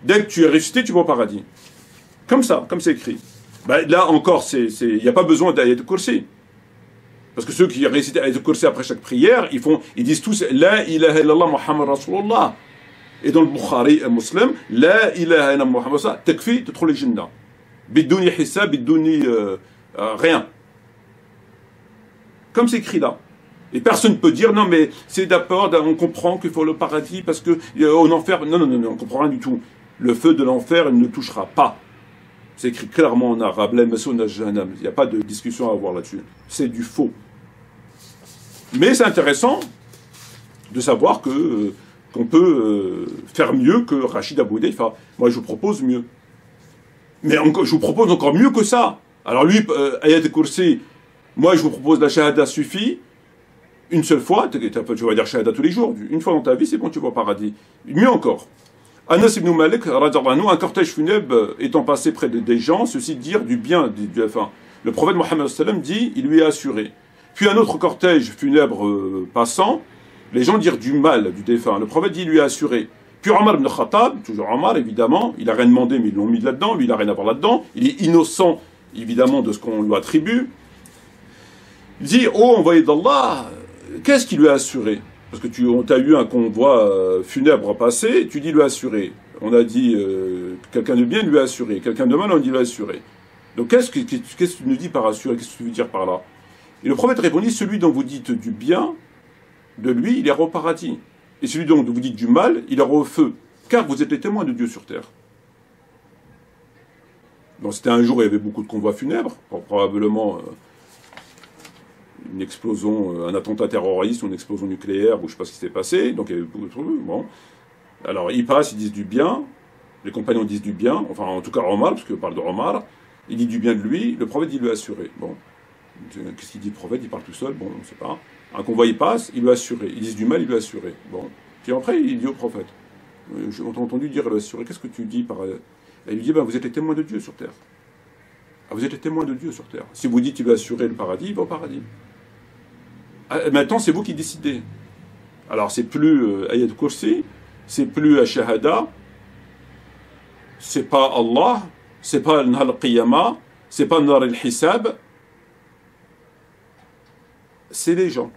Dès que tu es ressuscité, tu vas au paradis. Comme ça, comme c'est écrit. Ben, là encore, il n'y a pas besoin d'Ayat al-Kursi. Parce que ceux qui récitent Ayat al-Kursi après chaque prière, ils disent tous La ilaha illallah Muhammad Rasulullah. Et dans le Bukhari et Muslim, La ilaha illallah Muhammad Rasulullah, takfi, tu trouves les jinnah. Bidouni hissab, bidouni rien. Comme c'est écrit là. Et personne ne peut dire, non mais c'est d'accord, on comprend qu'il faut le paradis parce que en enfer, non, on ne comprend rien du tout. Le feu de l'enfer, il ne touchera pas. C'est écrit clairement en arabe, il n'y a pas de discussion à avoir là-dessus. C'est du faux. Mais c'est intéressant de savoir qu'on peut faire mieux que Rachid Abou Hudayfa. Moi, je vous propose mieux. Mais je vous propose encore mieux que ça. Alors lui, Ayat al-Kursi, moi, je vous propose la shahada suffit. Une seule fois, tu vas dire shahada tous les jours. Une fois dans ta vie, c'est bon, tu vas au paradis. Mieux encore. Anas ibn Malik, un cortège funèbre étant passé près des gens, ceux-ci dirent du bien du défunt. Le prophète Mohammed dit, il lui est assuré. Puis un autre cortège funèbre passant, les gens dirent du mal du défunt. Le prophète dit, il lui est assuré. Puis Omar ibn Khattab, toujours Omar évidemment, il n'a rien demandé mais ils l'ont mis là-dedans, lui il n'a rien à voir là-dedans, il est innocent évidemment de ce qu'on lui attribue. Il dit, oh envoyé d'Allah, qu'est-ce qu'il lui a assuré? Parce que tu as eu un convoi funèbre passé, tu dis lui assuré. On a dit quelqu'un de bien lui a assuré, quelqu'un de mal on dit lui assuré. Donc qu'est-ce que tu nous dis par assuré? Qu'est-ce que tu veux dire par là? Et le prophète répondit, celui dont vous dites du bien, de lui, il ira au paradis. Et celui dont vous dites du mal, il ira au feu. Car vous êtes les témoins de Dieu sur terre. Donc c'était un jour où il y avait beaucoup de convois funèbres, probablement une explosion, un attentat terroriste ou une explosion nucléaire, ou je ne sais pas ce qui s'est passé, donc il y avait beaucoup de trucs, bon. Alors ils passent, ils disent du bien, les compagnons disent du bien, enfin en tout cas Omar, parce qu'on parle de Omar, il dit du bien de lui, le prophète il lui a assuré. Bon, qu'est-ce qu'il dit le prophète? Il parle tout seul, bon, on ne sait pas. Un convoi il passe, il lui a assuré, ils disent du mal, il lui a assuré. Bon, puis après il dit au prophète, on t'a entendu dire il lui a assuré, qu'est-ce que tu dis par... Elle lui dit, ben, vous êtes les témoins de Dieu sur terre. Ah, vous êtes les témoins de Dieu sur terre. Si vous dites qu'il va assurer le paradis, il va au paradis. Ah, maintenant, c'est vous qui décidez. Alors, c'est plus Ayat Kursi, c'est plus Ashahada, c'est pas Allah, c'est pas Nar al-Qiyamah, c'est pas Nar al-Hisab, c'est les gens.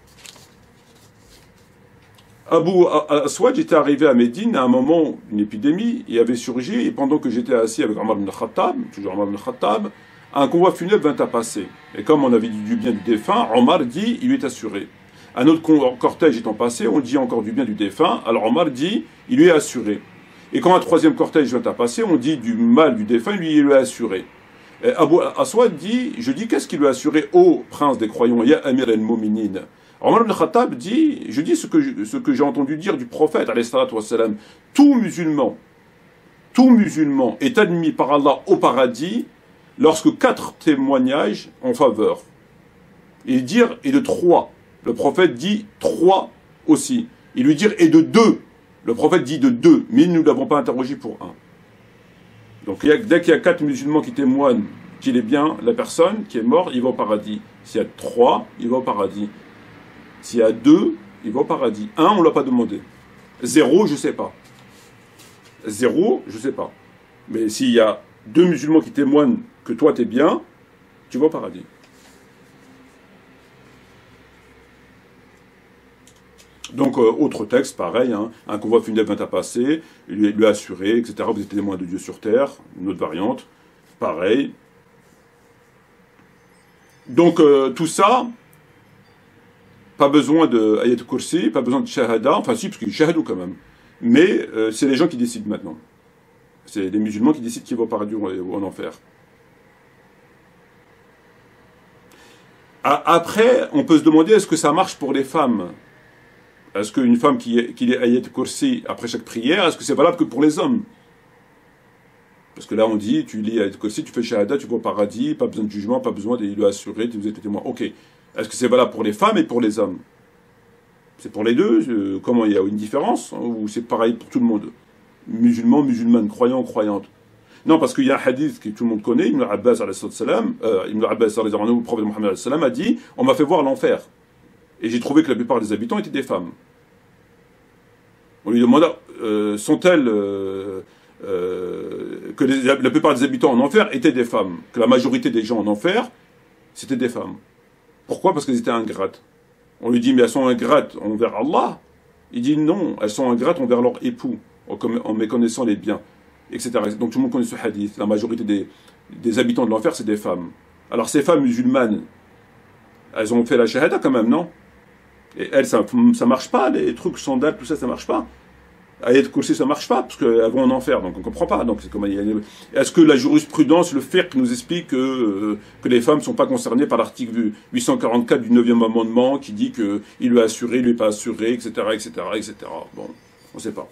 Abu Aswad était arrivé à Médine à un moment, une épidémie, il avait surgi, et pendant que j'étais assis avec Omar ibn Khattab, toujours Omar ibn Khattab, un convoi funèbre vint à passer. Et comme on avait dit du bien du défunt, Omar dit, il lui est assuré. Un autre cortège étant passé, on dit encore du bien du défunt, alors Omar dit, il lui est assuré. Et quand un troisième cortège vient à passer, on dit du mal du défunt, lui, il lui est assuré. Et Abu Aswad dit, je dis, qu'est-ce qu'il lui a assuré, ô prince des croyants, ya Amir al-Mu'minin. Omar ibn Khattab dit, je dis ce que j'ai entendu dire du prophète, alayhi salatu wassalam, tout musulman est admis par Allah au paradis lorsque 4 témoignages en faveur. Et dire, et de 3. Le prophète dit 3 aussi. Il lui dit, et de 2. Le prophète dit de 2, mais nous ne l'avons pas interrogé pour 1. Donc dès qu'il y a 4 musulmans qui témoignent qu'il est bien, la personne qui est morte, il va au paradis. S'il y a 3, il va au paradis. S'il y a 2, il va au paradis. 1, on ne l'a pas demandé. 0, je ne sais pas. 0, je ne sais pas. Mais s'il y a 2 musulmans qui témoignent que toi tu es bien, tu vas au paradis. Donc, autre texte, pareil, hein, un convoi funèbre vient à passer, il lui a assuré, etc. Vous êtes témoin de Dieu sur terre, une autre variante, pareil. Donc, tout ça, pas besoin de Ayat Kursi, pas besoin de Shahada, enfin si, parce qu'il y a Shahadou quand même. Mais c'est les gens qui décident maintenant. C'est les musulmans qui décident qui vont au paradis ou en enfer. Après, on peut se demander, est-ce que ça marche pour les femmes? Est-ce qu'une femme qui lit Ayat Kursi après chaque prière, est-ce que c'est valable que pour les hommes? Parce que là, on dit, tu lis Ayat Kursi, tu fais Shahada, tu vas au paradis, pas besoin de jugement, pas besoin de lui assurer, vous êtes témoin. Ok. Est-ce que c'est valable pour les femmes et pour les hommes? C'est pour les deux? Comment il y a une différence? Ou c'est pareil pour tout le monde? Musulmans, musulmanes, croyants, croyantes. Non, parce qu'il y a un hadith que tout le monde connaît, Ibn Abbas, le prophète Mohammed a dit, on m'a fait voir l'enfer. Et j'ai trouvé que la plupart des habitants étaient des femmes. On lui demanda, sont-elles que la plupart des habitants en enfer étaient des femmes? Que la majorité des gens en enfer, c'était des femmes. Pourquoi? Parce qu'elles étaient ingrates. On lui dit, mais elles sont ingrates envers Allah. Il dit, non, elles sont ingrates envers leur époux, en méconnaissant les biens, etc. Donc tout le monde connaît ce hadith. La majorité des habitants de l'enfer, c'est des femmes. Alors ces femmes musulmanes, elles ont fait la shahada quand même, non? Et elles, ça marche pas, les trucs sandales, tout ça, ça marche pas. Ayat Kursi, ça marche pas, parce qu'elles vont en enfer, donc on comprend pas. Donc, est-ce que la jurisprudence, le fiqh nous explique que les femmes ne sont pas concernées par l'article 844 du 9e amendement qui dit qu'il lui a assuré, il lui est pas assuré, etc., etc., etc. Bon, on sait pas.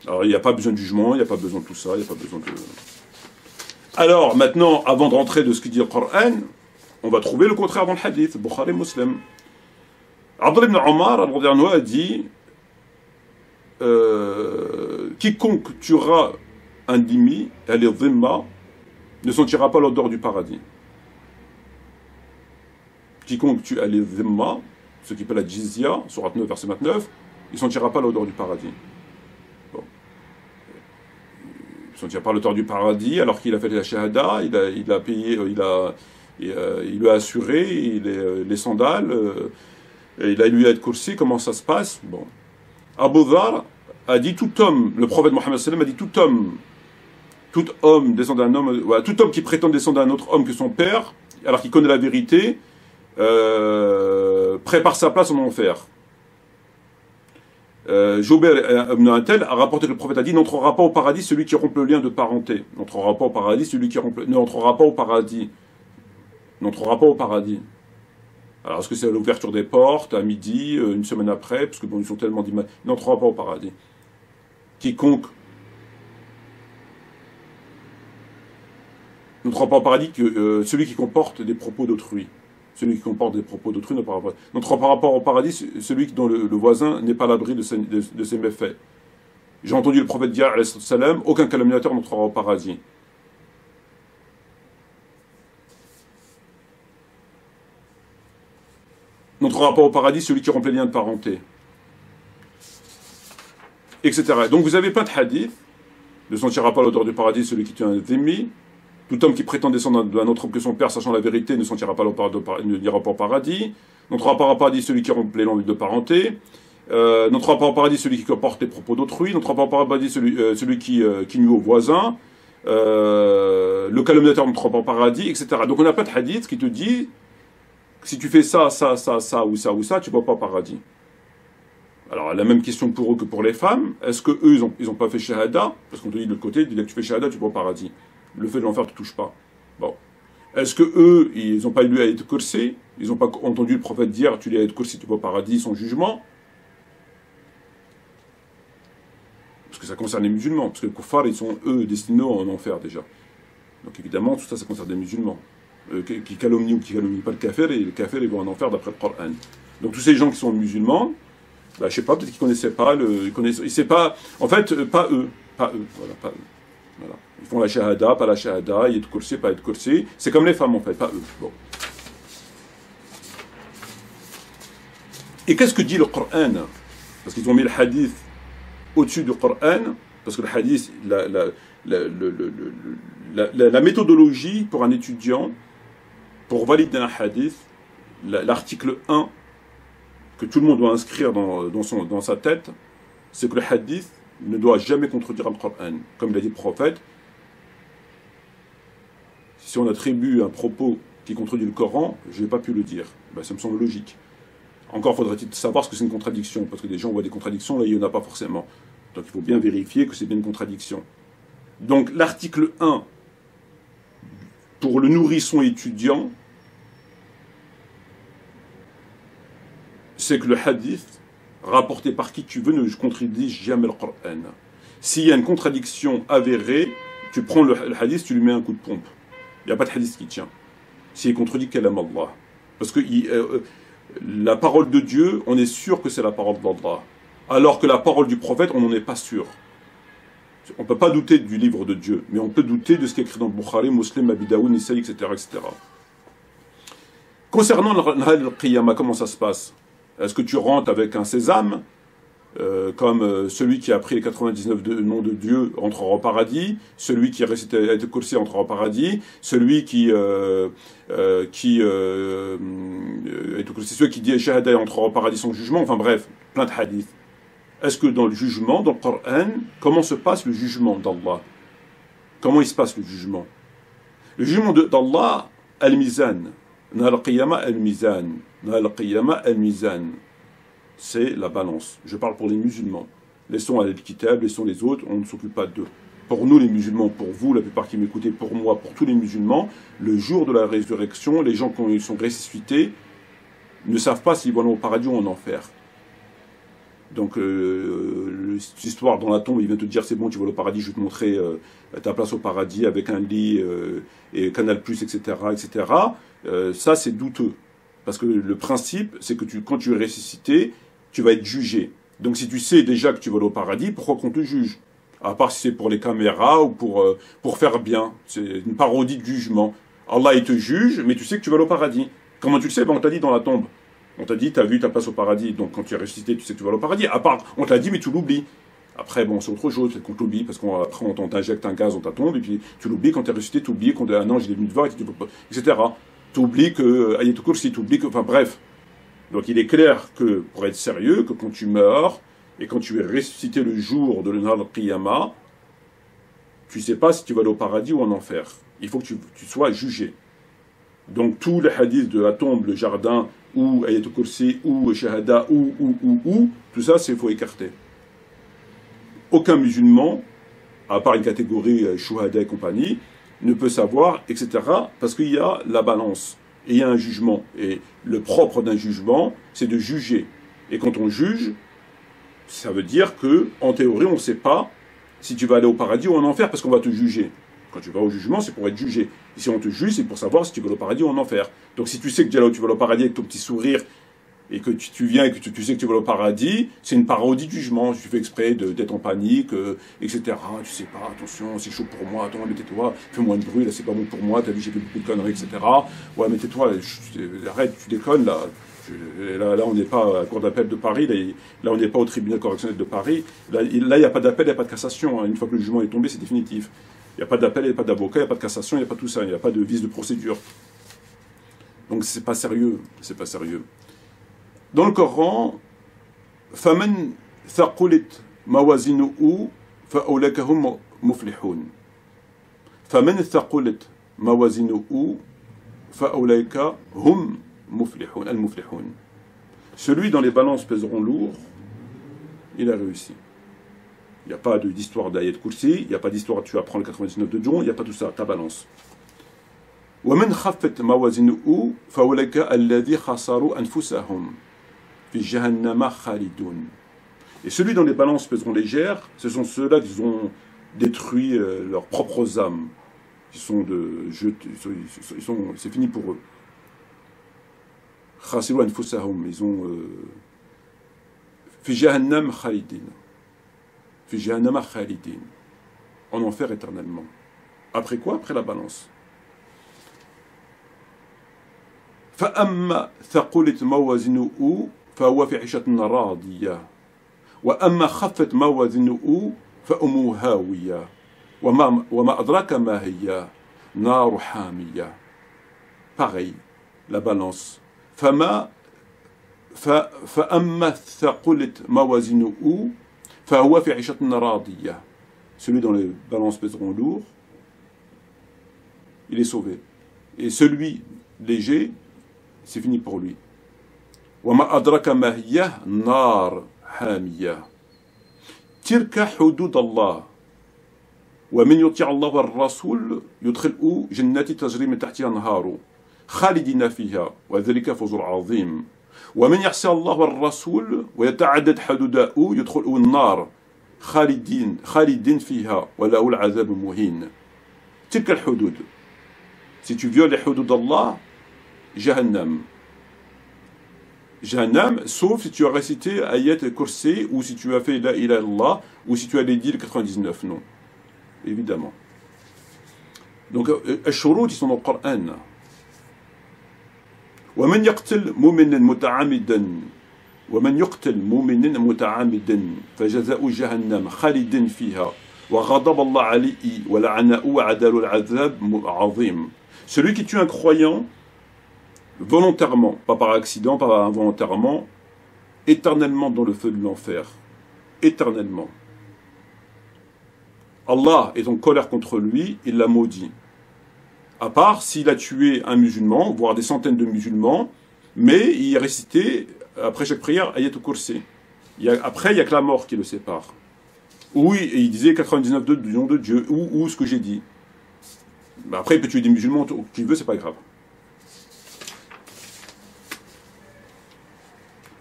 Alors, il n'y a pas besoin de jugement, il n'y a pas besoin de tout ça, il n'y a pas besoin de... Alors, maintenant, avant de rentrer de ce que dit le Coran, on va trouver le contraire dans le hadith, Bukhari Muslim. Abdullah ibn Omar a dit quiconque tuera un dhimmi, al-dhimma, ne sentira pas l'odeur du paradis. Quiconque tue al-dhimma, ce qui peut la jizya, surat 9, verset 29, il ne sentira pas l'odeur du paradis. Bon. Il ne sentira pas l'odeur du paradis alors qu'il a fait la shahada, il a payé, il lui a assuré les sandales, il a lui à être Kursi, comment ça se passe? Bon. Abu Dhar a dit tout homme, le prophète Mohammed a dit tout homme descend d'un homme, tout homme qui prétend descendre d'un autre homme que son père, alors qu'il connaît la vérité, prépare sa place en enfer. Joubert ibn Antel a rapporté que le prophète a dit n'entrera pas au paradis celui qui rompt le lien de parenté. N'entrera pas au paradis celui qui n'entrera pas au paradis. N'entrera pas au paradis. Alors, est-ce que c'est l'ouverture des portes, à midi, une semaine après, parce que bon, ils sont tellement d'image, il n'entrera pas au paradis. Quiconque n'entrera pas au paradis que celui qui comporte des propos d'autrui. Celui qui comporte des propos d'autrui n'entrera pas au paradis celui dont le voisin n'est pas à l'abri de ses méfaits. J'ai entendu le prophète dire, alayhi salam, aucun calomniateur n'entrera au paradis. N'entrera pas au paradis celui qui rompt les liens de parenté. Etc. Donc vous avez plein de hadiths. Ne sentira pas l'odeur du paradis celui qui tue un dhimmi. Tout homme qui prétend descendre d'un autre homme que son père, sachant la vérité, ne sentira pas ne n'ira pas au paradis. N'entrera pas au paradis celui qui rompt les liens de parenté. N'entrera pas au paradis celui qui comporte les propos d'autrui. N'entrera pas au paradis celui qui nuit au voisin. Le calomniateur n'entrera pas au paradis, etc. Donc on n'a pas de hadith qui te dit que si tu fais ça, ça, ça, ça ou ça ou ça, tu ne vas pas au paradis. Alors, la même question pour eux que pour les femmes. Est-ce que eux, ils ont pas fait shahada? Parce qu'on te dit de l'autre côté, dès que tu fais shahada, tu vas au paradis. Le fait de l'enfer ne te touche pas. Bon. Est-ce que eux, ils n'ont pas lu Ayat Kursi? Ils n'ont pas entendu le prophète dire, tu lis Ayat Kursi, tu vas au paradis sans jugement? Parce que ça concerne les musulmans. Parce que les kuffars, ils sont, eux, destinés en enfer, déjà. Donc, évidemment, tout ça, ça concerne les musulmans. Qui calomnient ou qui calomnient pas le kafir, et les kafirs, ils vont en enfer d'après le Coran. Donc, tous ces gens qui sont musulmans, bah, je sais pas, peut-être qu'ils connaissaient pas, ils sait pas, en fait, pas eux, voilà, pas eux. Voilà. Ils font la shahada, pas la shahada, il y a de kursi, pas de kursi. C'est comme les femmes, en fait, pas eux. Bon. Et qu'est-ce que dit le Coran? Parce qu'ils ont mis le hadith au-dessus du Coran, parce que le hadith, la méthodologie pour un étudiant, pour valider un hadith, l'article 1, que tout le monde doit inscrire dans sa tête, c'est que le hadith ne doit jamais contredire le Coran. Comme l'a dit le prophète, si on attribue un propos qui contredit le Coran, je n'ai pas pu le dire. Ben, ça me semble logique. Encore faudrait-il savoir ce que c'est une contradiction, parce que des gens voient des contradictions, là il n'y en a pas forcément. Donc il faut bien vérifier que c'est bien une contradiction. Donc l'article 1, pour le nourrisson étudiant, c'est que le hadith, rapporté par qui tu veux, ne contredit jamais le Coran. S'il y a une contradiction avérée, tu prends le hadith, tu lui mets un coup de pompe. Il n'y a pas de hadith qui tient. S'il contredit kalam Allah. Parce que la parole de Dieu, on est sûr que c'est la parole d'Allah. Alors que la parole du prophète, on n'en est pas sûr. On ne peut pas douter du livre de Dieu, mais on peut douter de ce qui est écrit dans le Bukhari, Muslim, Abi Daoud, Nisaï, etc., etc. Concernant le Qiyamah, comment ça se passe? Est-ce que tu rentres avec un sésame, comme celui qui a pris les 99 noms de Dieu entrera au paradis, celui qui a récité Ayat Kursi entrera au paradis, celui qui dit Shahada entrera au paradis sans jugement, enfin bref, plein de hadiths. Est-ce que dans le jugement, dans le Coran, comment se passe le jugement d'Allah? Comment il se passe le jugement? Le jugement d'Allah, al-mizan. Al-qiyama al-mizan. Al-qiyama al-mizan. C'est la balance. Je parle pour les musulmans. Laissons al-kitab, laissons les autres, on ne s'occupe pas d'eux. Pour nous les musulmans, pour vous, la plupart qui m'écoutez, pour moi, pour tous les musulmans, le jour de la résurrection, les gens quand ils sont ressuscités ne savent pas s'ils vont aller au paradis ou en enfer. Donc, l'histoire dans la tombe, il vient te dire c'est bon, tu vas au paradis, je vais te montrer ta place au paradis avec un lit et Canal+, etc., etc. Ça, c'est douteux. Parce que le principe, c'est que quand tu es ressuscité, tu vas être jugé. Donc, si tu sais déjà que tu vas aller au paradis, pourquoi qu'on te juge? À part si c'est pour les caméras ou pour faire bien. C'est une parodie de jugement. Allah, il te juge, mais tu sais que tu vas aller au paradis. Comment tu le sais? Ben, on t'a dit dans la tombe. On t'a dit, tu as vu ta place au paradis, donc quand tu es ressuscité, tu sais que tu vas aller au paradis. À part, on t'a dit, mais tu l'oublies. Après, bon, c'est autre chose, c'est qu'on t'oublie, parce qu'après, on t'injecte un gaz dans ta tombe, et puis tu l'oublies, quand tu es ressuscité, tu oublies qu'on un ange, il est venu te voir, etc. Tu oublies que, Ayat Kursi, tu oublies que, enfin bref. Donc il est clair que, pour être sérieux, que quand tu meurs, et quand tu es ressuscité le jour de l'Qiyamah, tu sais pas si tu vas aller au paradis ou en enfer. Il faut que tu sois jugé. Donc tous les hadiths de la tombe, le jardin, ou Ayat Kursi, ou Shahada, ou, tout ça, il faut écarter. Aucun musulman, à part une catégorie Shuhada et compagnie, ne peut savoir, etc., parce qu'il y a la balance, et il y a un jugement. Et le propre d'un jugement, c'est de juger. Et quand on juge, ça veut dire que, en théorie, on ne sait pas si tu vas aller au paradis ou en enfer, parce qu'on va te juger. Quand tu vas au jugement, c'est pour être jugé. Et si on te juge, c'est pour savoir si tu vas au paradis ou en enfer. Donc si tu sais que déjà là où tu vas au paradis avec ton petit sourire, et que tu viens et que tu sais que tu vas au paradis, c'est une parodie du jugement. Tu fais exprès d'être en panique, etc. Tu sais pas, attention, c'est chaud pour moi, attends, mais tais-toi, fais moins de bruit, là c'est pas bon pour moi, t'as vu, j'ai fait beaucoup de conneries, etc. Ouais, mais tais-toi, arrête, tu déconnes, là. Là, on n'est pas à la cour d'appel de Paris, là, on n'est pas au tribunal correctionnel de Paris. Là, il n'y a pas d'appel, il n'y a pas de cassation. Hein. Une fois que le jugement est tombé, c'est définitif. Il n'y a pas d'appel, il n'y a pas d'avocat, il n'y a pas de cassation, il n'y a pas tout ça, il n'y a pas de vice de procédure. Donc c'est pas sérieux, c'est pas sérieux. Dans le Coran, فَمَنْ ثَقُلِتْ مَوَازِنُهُ فَأُولَئِكَ هُمْ مُفْلِحُونَ فَمَنْ ثَقُلِتْ مَوَازِنُهُ فَأُولَئِكَ هُمْ مُفْلِحُونَ المفلحون. Celui dont les balances pèseront lourd, il a réussi. Il n'y a pas d'histoire d'ayat kursi, il n'y a pas d'histoire tu apprends le 99 de John, il n'y a pas tout ça, ta balance. وَمَنْ خَفَّتْ مَوَازِنُهُ فَأُولَئِكَ الَّذِينَ خَسِرُوا أَنفُسَهُمْ فِي جَهَنَّمَ خَالِدُونَ. Et celui dont les balances pèseront légères, ce sont ceux-là qui ont détruit leurs propres âmes. C'est fini pour eux. خَسِرُوا أَنفُسَهُمْ, ils ont فِي جَهَنَّمَ خَالِدِينَ. فِي جَهَنَّمَ خَالِدِينَ. En enfer éternellement. Après quoi? Après la balance. فأما ثقلت موازينه فهو في عيشة راضية وأما خفت موازينه فأمه هاوية وما أدراك ما هي نار حامية. Pareil, la balance. فأما ثقلت موازينه فهو في عيشة راضية. Celui dont les balances pèseront lourd, il est sauvé. Et celui léger, c'est fini pour lui. وَمَا أَدْرَكَ مَا هِيَ نَارٌ حَامِيَةٌ تِلْكَ حُدُودُ اللَّهِ وَمَنْ يُطِعِ اللَّهَ وَالرَّسُولَ يُدْخِلْهُ جَنَّاتٍ تَجْرِي مِنْ تَحْتِهَا الْأَنْهَارُ خَالِدِينَ فِيهَا وَذَلِكَ الْفَوْزُ الْعَظِيمُ وَمَنْ يَعْصِ اللَّهَ وَالرَّسُولَ وَيَتَعَدَّ حُدُودَهُ يُدْخِلْهُ النَّارَ خالدين فيها وله العذاب مهين. تلك الحدود. Si tu violes les hudud d'Allah, Jahannam. Jahannam, sauf si tu as récité Ayat al-Kursi, ou si tu as fait La ilaha illallah, ou si tu as dit le 99, non. Évidemment. Donc, les shurut, ils sont dans le Coran. وَمَنْ يَقْتِلْ مُؤْمِنًا مُتَعَمِدًا ومن يقتل مؤمنا متعمدا فجزاء جهنم خالد فيها وغضب الله عليه ولعنه وأعد له العذاب عظيم. Celui qui tue un croyant volontairement, pas par accident, pas involontairement, éternellement dans le feu de l'enfer. Éternellement. Allah est en colère contre lui, il l'a maudit. À part s'il a tué un musulman, voire des centaines de musulmans, mais il récitait après chaque prière, Ayat al-Kursi. Après, il n'y a que la mort qui le sépare. Oui, et il disait 99 du nom de Dieu, ou ce que j'ai dit. Ben après, il peut tuer des musulmans qui veut, c'est pas grave.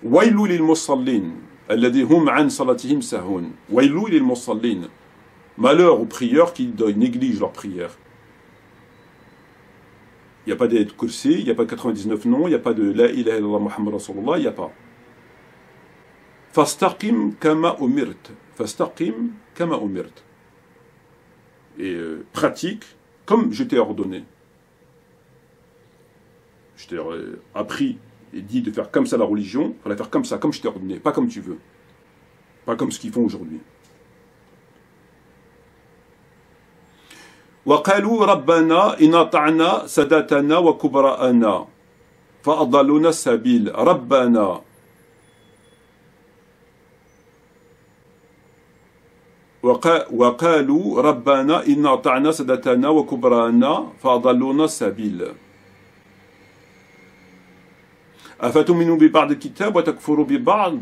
Wailou lil musallin, alladhi hum an salatihim sahun. Wailou lil musallin. Malheur aux prieurs qui négligent leur prière. Il n'y a pas d'ayat kursi, il n'y a pas de 99 noms, il n'y a pas de La ilaha illallah Muhammad Rasulullah, il n'y a pas. Fastaqim kama umirt. Fastaqim kama umirt. Et pratique comme je t'ai ordonné. Je t'ai appris et dit de faire comme ça la religion, il faut la faire comme ça, comme je t'ai ordonné, pas comme tu veux. Pas comme ce qu'ils font aujourd'hui. وقالوا ربنا إن أطعنا سادتنا وكبراءنا فأضلونا السبيل ربنا وقالوا ربنا إن أطعنا سادتنا وكبراءنا فأضلونا السبيل أفتؤمنوا ببعض الكتاب وتكفروا ببعض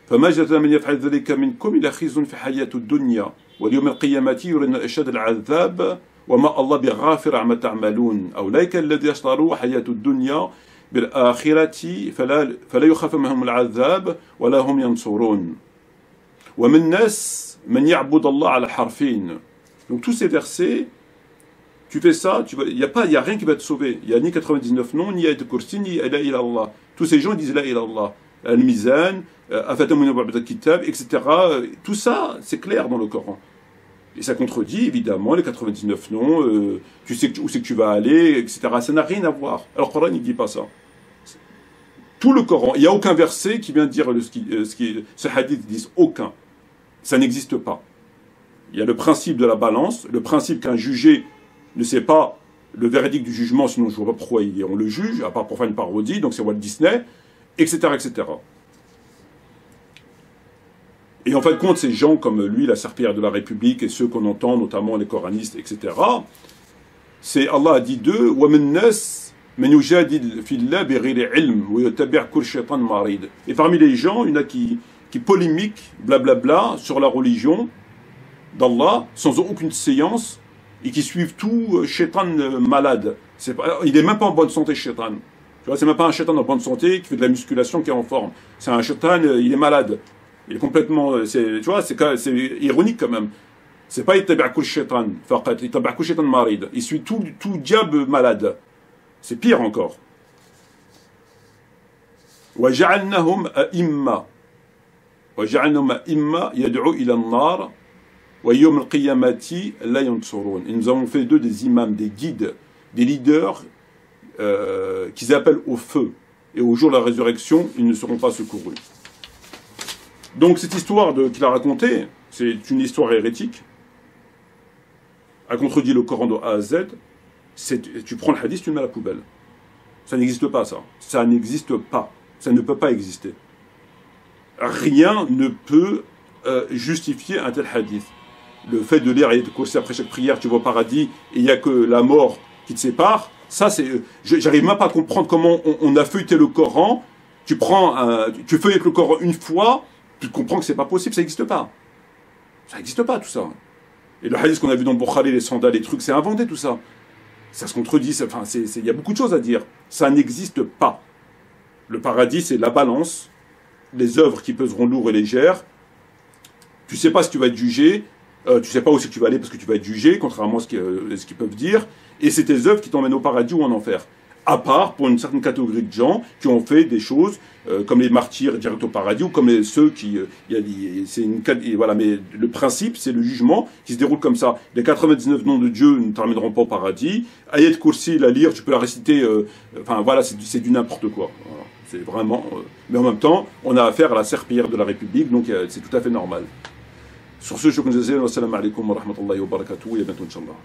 فما جزاء من يفعل ذلك منكم إلا خزي في حياة الدنيا واليوم القيامة يرون أشد العذاب وما الله بغافر عما تعملون أولئك الذين اشتروا حياة الدنيا بالآخرة فلا يخفف منهم العذاب ولا هم ينصرون ومن الناس من يعبد الله على حرفين. Donc tous ces versets, tu fais ça, il n'y a rien qui va te sauver. Il n'y a ni 99 noms, ni Ayat Kursi, ni La ilaha illallah. Tous ces gens disent La ilaha illallah. Al-Mizan, Afatamouna Ba'd al-Kitab, etc. Tout ça, c'est clair dans le Coran. Et ça contredit évidemment les 99 noms, tu sais où c'est que tu vas aller, etc. Ça n'a rien à voir. Alors le Coran, il ne dit pas ça. Tout le Coran, il n'y a aucun verset qui vient dire ce hadith dit aucun. Ça n'existe pas. Il y a le principe de la balance, le principe qu'un jugé ne sait pas le verdict du jugement, sinon je ne vois pas pourquoi on le juge, à part pour faire une parodie, donc c'est Walt Disney, etc., etc. Et en fin de compte, ces gens comme lui, la serpillière de la République, et ceux qu'on entend, notamment les coranistes, etc., c'est Allah a dit d'eux, et parmi les gens, il y en a qui polémiquent, blablabla, sur la religion d'Allah, sans aucune séance, et qui suivent tout shaitan malade. Il n'est même pas en bonne santé, shaitan. Tu vois, c'est même pas un shaitan en bonne santé qui fait de la musculation, qui est en forme. C'est un shaitan, il est malade. Il est complètement, tu vois, c'est ironique quand même. C'est pas ittabi'kul shaitan, faqat, ittabi'kul shaitan marid. Il suit tout diable malade. C'est pire encore. Wa ja'alnahum a'imma. Wa ja'alnahum a'imma yad'u ila an-nar wa yawm al-qiyamati la yansurun. Et nous avons fait d'eux des imams, des guides, des leaders qu'ils appellent au feu. Et au jour de la résurrection, ils ne seront pas secourus. Donc cette histoire qu'il a racontée, c'est une histoire hérétique, a contredit le Coran de A à Z. Tu prends le hadith, tu le mets à la poubelle. Ça n'existe pas, ça. Ça n'existe pas. Ça ne peut pas exister. Rien ne peut justifier un tel hadith. Le fait de lire Ayat al-Kursi après chaque prière, tu vas au paradis, et il n'y a que la mort qui te sépare, ça c'est... J'arrive même pas à comprendre comment on a feuilleté le Coran, tu feuillettes le Coran une fois, tu comprends que c'est pas possible, ça n'existe pas. Ça n'existe pas tout ça. Et le hadith qu'on a vu dans le Bukhari, les sandales, les trucs, c'est inventé tout ça. Ça se contredit, il y a beaucoup de choses à dire. Ça n'existe pas. Le paradis, c'est la balance, les œuvres qui peseront lourd et légères. Tu sais pas si tu vas être jugé, tu sais pas où c'est que tu vas aller parce que tu vas être jugé, contrairement à ce qu'ils peuvent dire. Et c'est tes œuvres qui t'emmènent au paradis ou en enfer. À part pour une certaine catégorie de gens qui ont fait des choses comme les martyrs direct au paradis ou comme ceux qui... voilà, mais le principe, c'est le jugement qui se déroule comme ça. Les 99 noms de Dieu ne t'emmèneront pas au paradis. Ayat Kursi, la lire, tu peux la réciter... Enfin voilà, c'est du n'importe quoi. Voilà. C'est vraiment... mais en même temps, on a affaire à la serpillière de la République, donc c'est tout à fait normal. Sur ce, je vous remercie. Wassalamu alaikum wa rahmatullahi wa barakatuh. Et à bientôt, Inch'Allah.